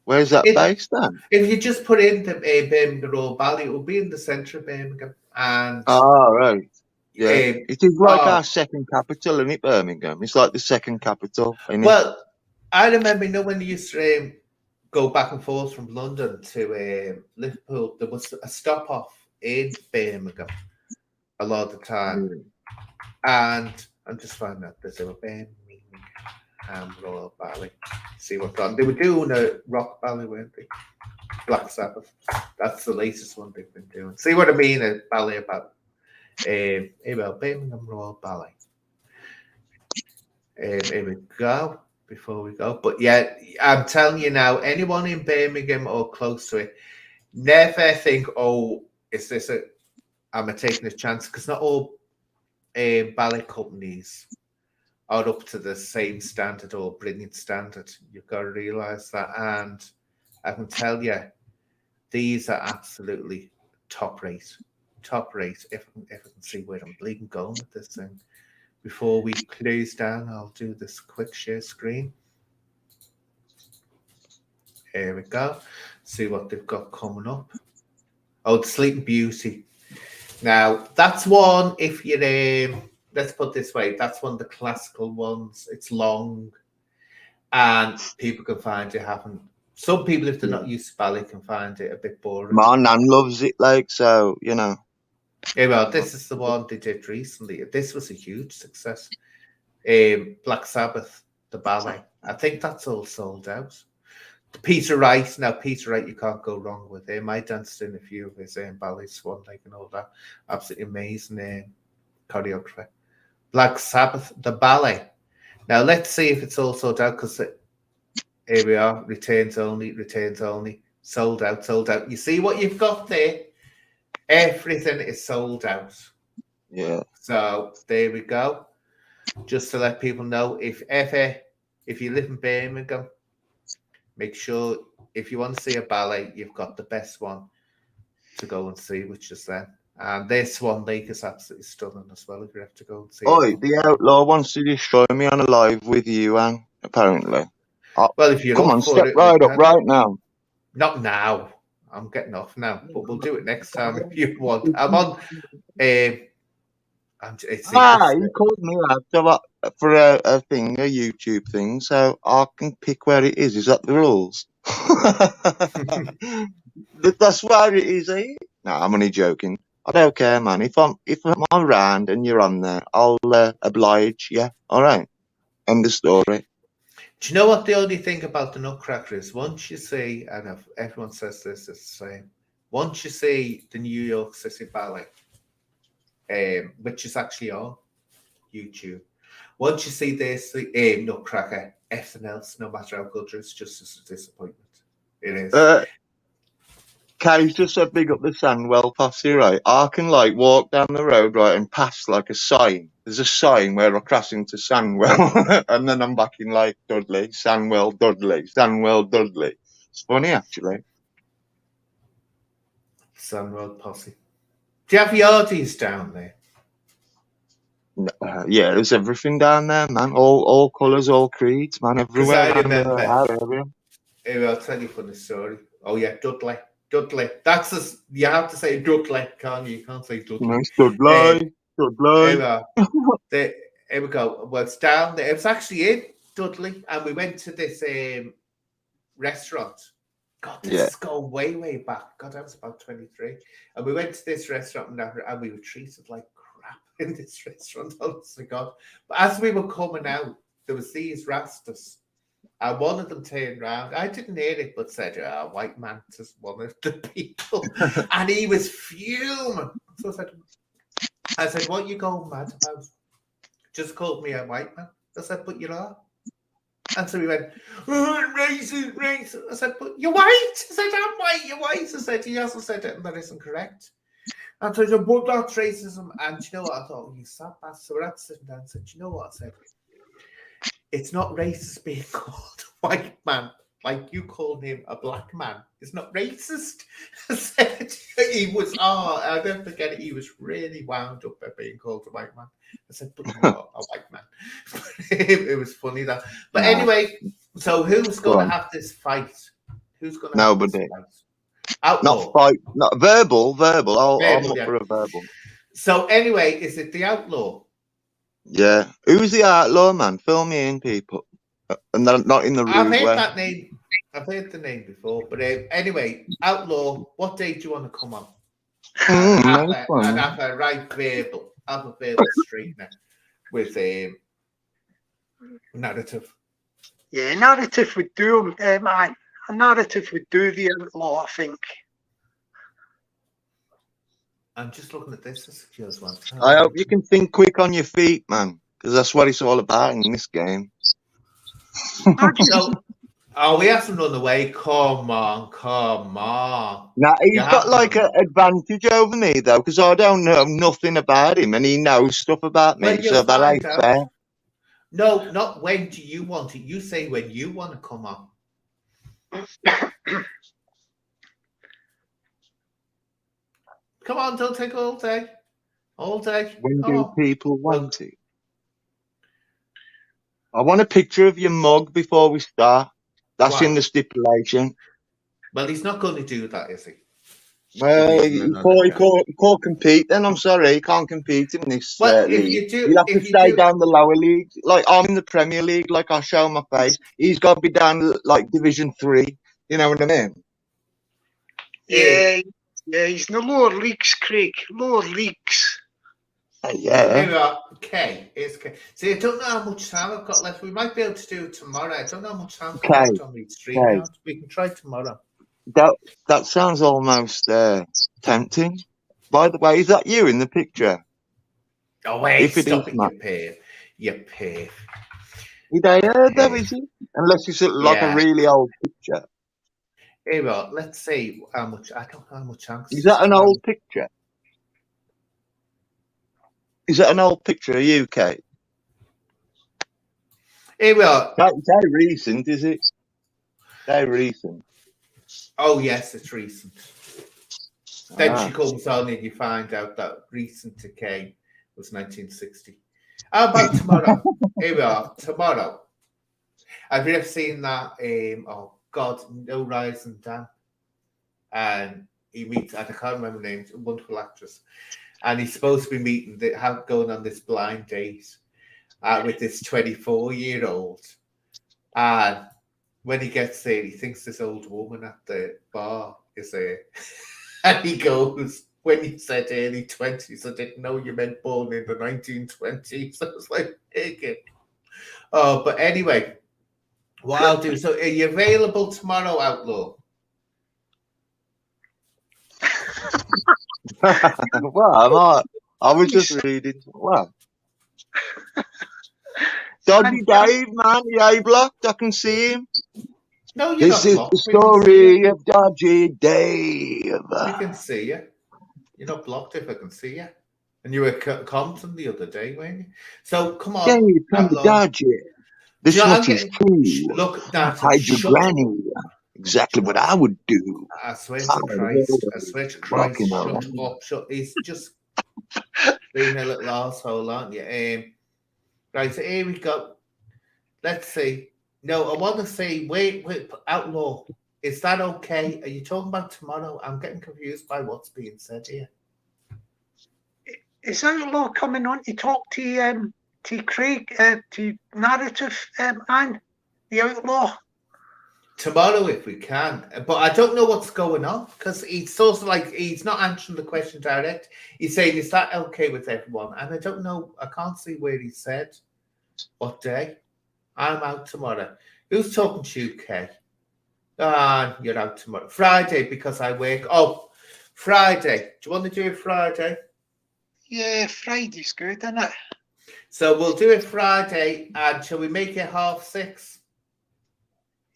Where's that based then? If you just put in the Birmingham Royal Ballet, it will be in the centre of Birmingham. And right. Yeah. It is like our second capital, isn't it, Birmingham? It's like the second capital. Well, I remember, when they used to go back and forth from London to Liverpool, there was a stop off in Birmingham a lot of the time. And I'm just finding out there's a Birmingham Royal Ballet. See what's on. They were doing a rock ballet, weren't they? Black Sabbath. That's the latest one they've been doing. See what I mean? A ballet about Birmingham Royal Ballet. Here we go. Before we go, but yeah, I'm telling you now, anyone in Birmingham or close to it, never think, is this am I taking a chance? Because not all ballet companies are up to the same standard or brilliant standard. You've got to realize that, and I can tell you, these are absolutely top rate. If I can see where I'm bleeding going with this thing. Before we close down, I'll do this quick share screen. Here we go. See what they've got coming up. Oh, the Sleeping Beauty. Now, that's one, if you're, let's put it this way, that's one of the classical ones. It's long, and people can find it some people, if they're not used to ballet, can find it a bit boring. My nan loves it, so, Yeah, well, this is the one they did recently. This was a huge success. Black Sabbath, the ballet. I think that's all sold out. Peter Wright. Now, Peter Wright, you can't go wrong with him. I danced in a few of his ballets, Swan Lake and all that. Absolutely amazing choreographer. Black Sabbath, the ballet. Now, let's see if it's all sold out, because here we are. Returns only. Sold out. You see what you've got there? Everything is sold out. Yeah. So there we go. Just to let people know, if you live in Birmingham, make sure if you want to see a ballet, you've got the best one to go and see, which is them. And this Swan Lake is absolutely stunning as well. If you have to go and see. The Outlaw wants to destroy me on a live with you, Anne. Apparently. Well, if you come on, step right up right now. Not now. I'm getting off now, but we'll do it next time if you want. I'm on. He called me out for a thing, a YouTube thing, so I can pick where it is. Is that the rules? That's where it is, eh? No, I'm only joking. I don't care, man. If I'm around and you're on there, I'll oblige. Yeah, all right. End of story. Do you know what the only thing about the Nutcracker is? Once you see, and if everyone says this, it's the same. Once you see the New York City Ballet, which is actually on YouTube, once you see this Nutcracker, everything else, no matter how good it is, just as a disappointment. It is. Kay just said big up the Sandwell posse, right? I can like walk down the road, right, and pass like a sign. There's a sign where I cross into Sandwell, and then I'm back in like Dudley, Sandwell, Dudley, Sandwell, Dudley. It's funny, actually. Sandwell posse. Do you have yardies down there? Yeah, there's everything down there, man. All colours, all creeds, man. Everywhere. I remember. I'll tell you a funny story. Oh yeah, Dudley. That's you have to say Dudley, can't you? You can't say Dudley. No, Dudley. Here we go. Well, it's down there. It was actually in Dudley, and we went to this restaurant. God, this is going way, way back. God, I was about 23. And we went to this restaurant and we were treated like crap in this restaurant, honestly, God. But as we were coming out, there was these rastas. And one of them turned around. I didn't hear it, but said, white man to one of the people. And he was fuming. So I said, what are you going mad about? Just called me a white man. I said, but you are. And so he went, racist. I said, but you're white. I said, I'm white, you're white. I said, he also said it, and that isn't correct. And so he said, but that's racism. And you know what? I thought, you sat back. So we're sitting down and said, you know what? I said, it's not racist being called a white man. Like you called him a black man. It's not racist. I said, he was, I don't forget it. He was really wound up by being called a white man. I said, but you're not a white man. It was funny that. But anyway, so who's going to have this fight? Who's going to have this fight? Outlaw. Not fight. Not verbal. I'm up for a verbal. So anyway, is it the Outlaw? Yeah. Who's the Outlaw, man? Fill me in, people. And not in the rude I've heard way. that name. I've heard the name before. But anyway, Outlaw, what day do you want to come on? And have a right verbal. Have a verbal straightener with a narrative. Yeah, narrative would do him. A narrative would do the Outlaw, I think. I'm just looking at this. I hope you can think quick on your feet, man, because that's what it's all about in this game. We have to run away. Come on. Now, he's got like an advantage over me, though, because I don't know nothing about him, and he knows stuff about me, so that ain't fair. No, not when do you want it. You say when you want to come on. Come on, don't take all day. All day. When do people want it? I want a picture of your mug before we start. That's in the stipulation. Well, he's not going to do that, is he? Well, he can't compete then. I'm sorry, he can't compete in this league. You'll have to stay down the lower league. Like, I'm in the Premier League, like, I show my face. He's got to be down, like, Division 3. You know what I mean? Yeah, he's in the lower leagues, Craig. Lower leagues. Yeah. Okay, it's okay. See, I don't know how much time I've got left. We might be able to do it tomorrow. I don't know how much time I've got left on the stream. We can try tomorrow. That sounds almost tempting. By the way, is that you in the picture? Oh wait, stop it, you pig. He ain't heard though, is he? Unless it's like a really old picture. Here we are. Let's see how much. I don't know how much time. Is that an old picture? Is that an old picture of you, Kate? Here we are. That's very recent, is it? Very recent. Oh, yes, it's recent. Then she comes on and you find out that recent decay was 1960. How about tomorrow? Here we are. Tomorrow. Have you ever seen that? Oh, God, No Rise and Dan. and he meets, and I can't remember the name, a wonderful actress, and he's supposed to be meeting, going on this blind date with this 24-year-old, and when he gets there, he thinks this old woman at the bar is there, and he goes, when you said early 20s, I didn't know you meant born in the 1920s. I was like, hey, oh, but anyway, what I'll do, so are you available tomorrow, Outlaw? Well, I was just reading. Well, Dodgy Dave, man, he A-blocked. I can see him. No, you're this not is blocked. The story of Dodgy Dave. We can see you. You're not blocked if I can see you. And you were at Compton the other day, weren't you? So come on, Dave, come to Dodgy. The snot is cool. Look, that's hide your granny. Exactly what I would do. I swear to Christ. I swear to Christ. Shut up. He's just being a little arsehole, aren't you? Right, so here we go. Let's see. No, I want to say, wait, Outlaw, is that okay? Are you talking about tomorrow? I'm getting confused by what's being said here. Is Outlaw coming on to talk to Craig, to Narrative, and the Outlaw? Tomorrow, if we can. But I don't know what's going on, because he's sort of like, he's not answering the question direct. He's saying, is that okay with everyone? And I don't know, I can't see where he said what day. I'm out tomorrow. Who's talking to you, Kay? You're out tomorrow. Friday, because I work. Oh, Friday. Do you want to do it Friday? Yeah, Friday's good, isn't it? So we'll do it Friday, and shall we make it 6:30?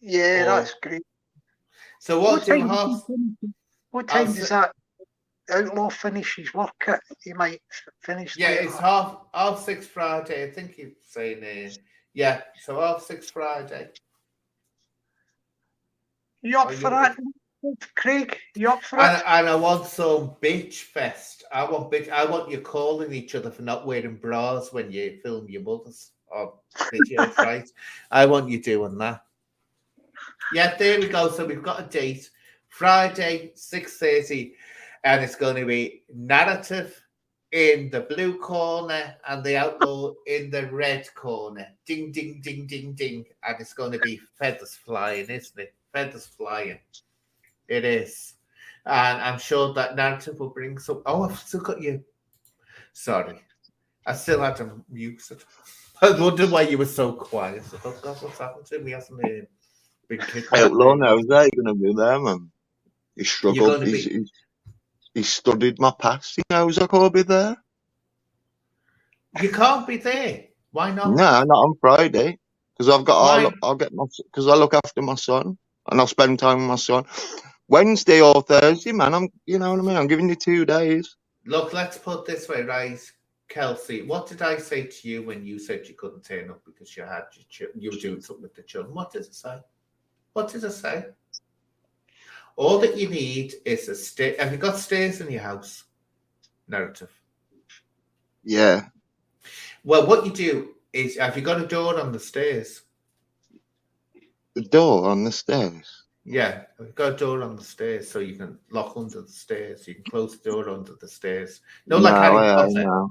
Yeah, that's great. So what time does that Outlaw finish his work at? He might finish. Yeah, it's 6:30 Friday. I think he's saying yeah, so 6:30 Friday. You up for that, Craig? You up for it? And I want some bitch fest. I want you calling each other for not wearing bras when you film your mothers or videos, right? I want you doing that. Yeah, there we go. So we've got a date, Friday, 6:30, and it's going to be Narrative in the blue corner and the Outlaw in the red corner. Ding, ding, ding, ding, ding. And it's going to be feathers flying, isn't it? Feathers flying. It is. And I'm sure that Narrative will bring some. Oh, I've still got you. Sorry. I still had to mute it. I wondered why you were so quiet. I thought, God, what's happened to him? He hasn't been kicked out. Outlaw knows that he's going to be there, man. He struggled. He studied my past. He knows I can't be there. You can't be there. Why not? No, not on Friday. Because because I look after my son and I'll spend time with my son. Wednesday or Thursday, man. You know what I mean? I'm giving you 2 days. Look, let's put this way, right? Kelsey, what did I say to you when you said you couldn't turn up because you were doing something with the children? What did it say? What did I say? All that you need is a stair. Have you got stairs in your house? Narrative. Yeah. Well, what you do is, have you got a door on the stairs? The door on the stairs? Yeah, I've got a door on the stairs so you can lock under the stairs. You can close the door under the stairs. No, like Harry Potter.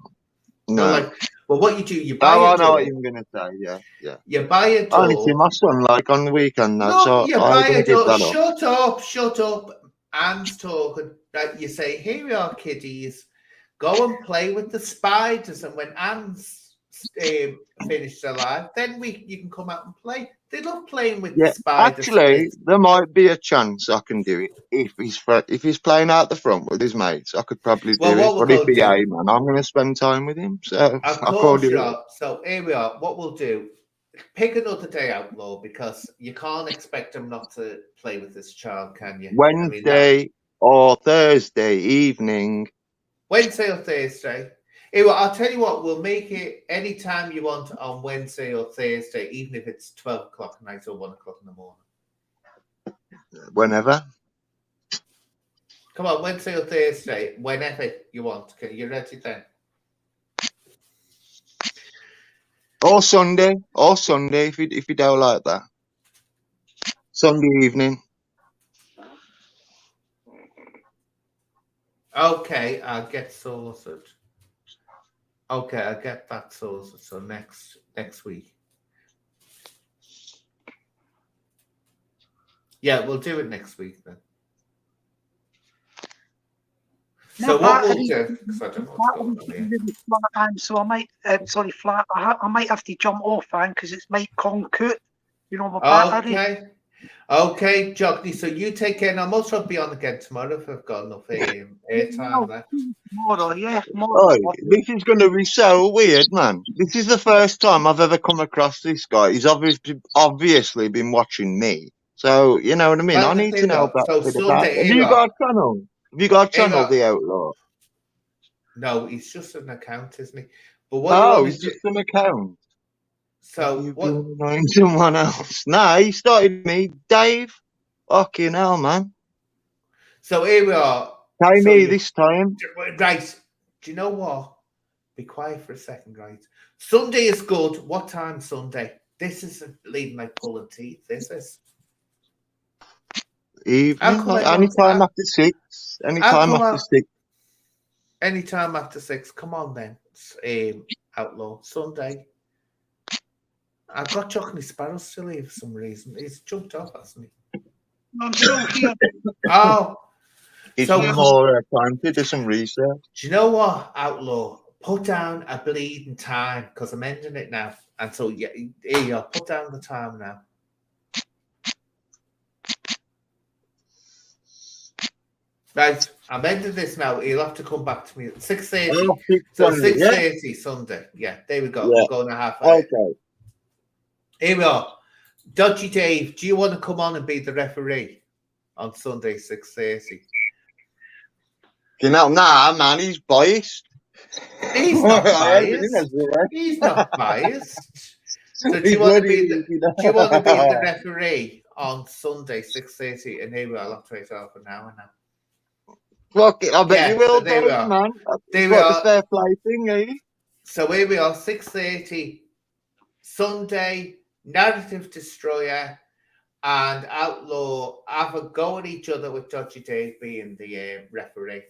No. Well, what you do, you buy a door. I know what you're going to say, yeah. You buy a door. I only see my son, on the weekend now, no, so you buy a door. Shut up. Anne's talking. Right, you say, here we are, kiddies. Go and play with the spiders. And when Anne's finished her life, then you can come out and play. They love playing with the spiders. Actually, there might be a chance I can do it if he's playing out the front with his mates. I could probably do it. But if he ain't, man, I'm going to spend time with him. So of course you are. So here we are. What we'll do: pick another day, Outlaw, because you can't expect him not to play with this child, can you? Wednesday or Thursday evening. Wednesday or Thursday. Anyway, I'll tell you what, we'll make it any time you want on Wednesday or Thursday, even if it's 12 o'clock at night or 1 o'clock in the morning. Whenever. Come on, Wednesday or Thursday, whenever you want. Okay, you ready then? Or Sunday if you don't like that. Sunday evening. Okay, I'll get sorted. Okay, I'll get that sorted. So next week. Yeah, we'll do it next week then. So what we'll do, because I don't know what's going on here. So I might, sorry, Flat. I might have to jump off, man, because it's might concut. You know, my battery. Okay, Jockney. So you take care. And I'll most probably be on again tomorrow if I've got enough airtime left. Tomorrow, yeah. Oh, this is going to be so weird, man. This is the first time I've ever come across this guy. He's obviously been watching me. So, you know what I mean? Well, I need to know about so bit Sunday, about. Have you got a channel? Have you got a channel, The Outlaw? No, he's just an account, isn't he? But what he's just an account. So you've been annoying someone else. Nah, he started me, Dave. Fucking hell, man. So here we are. Pay me this time. Right. Do you know what? Be quiet for a second, right? Sunday is good. What time Sunday? This is leading like pulling teeth. This is. Evening, anytime after 6. Anytime after 6. Anytime after 6. Come on then, Outlaw. Sunday. I've got Jockney Sparrow still here for some reason. He's jumped off, hasn't he? I'm still here. Oh. It's more time to do some research. Do you know what, Outlaw? Put down a bleeding time because I'm ending it now. And so, yeah, here you go. Put down the time now. Right, I'm ending this now. He'll have to come back to me at 6:30. So 6:30 Sunday. Yeah, there we go. Yeah. We're going to have Okay. Here we are. Dodgy Dave, do you want to come on and be the referee on Sunday 6:30? You know, nah, man, he's biased. He's not biased. He's not biased. So do you want to be the referee on Sunday 6:30? And here we are. I'll have to wait half an hour now. Fuck it, I bet you will, there we are. man. There we are. The fair play thing, eh? So here we are, 6:30 Sunday. Narrative Destroyer and Outlaw have a go at each other with Dodgy Dave being the referee.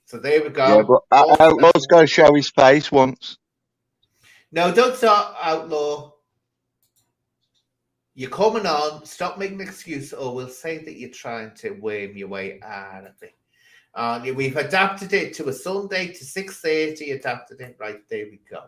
So there we go. Yeah, but Outlaw's got to show his face once. No, don't start, Outlaw. You're coming on. Stop making an excuse, or we'll say that you're trying to worm your way out of it. We've adapted it to a Sunday to 6:30. Adapted it right there. We go,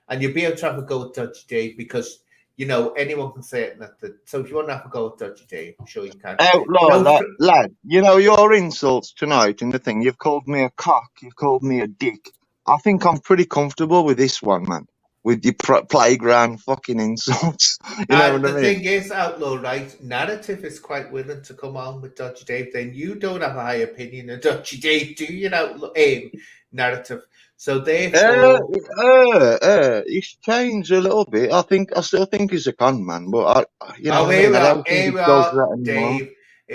and you'll be able to have a go at Dodgy Dave because. You know, anyone can say it. So if you want to have a go at Dodgy Dave, I'm sure you can. Outlaw, lad, you know, your insults tonight in the thing, you've called me a cock, you've called me a dick. I think I'm pretty comfortable with this one, man. With your playground fucking insults. You know what I mean? The thing is, Outlaw, right? Narrative is quite willing to come on with Dodgy Dave. Then you don't have a high opinion of Dodgy Dave, do you? Narrative. So therefore, he's changed a little bit. I still think he's a con man, but here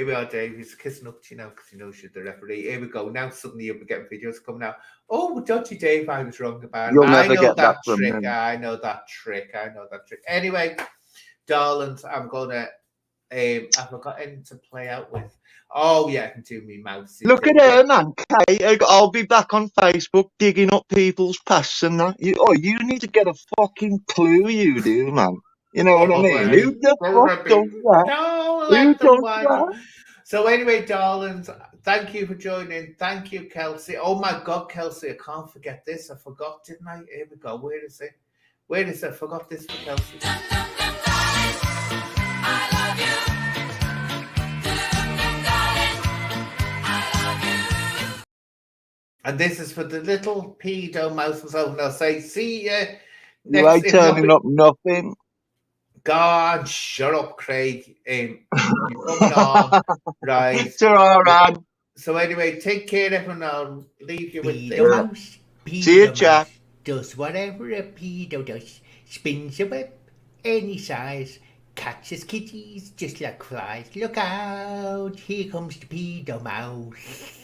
we are, Dave. He's kissing up to you now because he knows you're the referee. Here we go. Now suddenly you'll be getting videos coming out. Oh, Dodgy Dave, I was wrong about it. I know that trick. I know that trick. Anyway, darlings, I'm gonna. I've got anything to play out with. Oh yeah, I can do me mouse. Look at her, man. Kate, I'll be back on Facebook digging up people's pasts and that. You need to get a fucking clue, you do, man. You know what I mean? Who the fuck does that? Who does that? So anyway, darlings, thank you for joining. Thank you, Kelsey. Oh my God, Kelsey, I can't forget this. I forgot, didn't I? Here we go. Where is it? I forgot this for Kelsey. And this is for the little pedo mouse and so. Now say, see you. You ain't turning up nothing. God, shut up, Craig. You're coming on, right? So anyway, take care, everyone. I'll leave you with the mouse. See you, Jack. Does whatever a pedo does. Spins a web any size. Catches kitties just like flies. Look out, here comes the pedo mouse.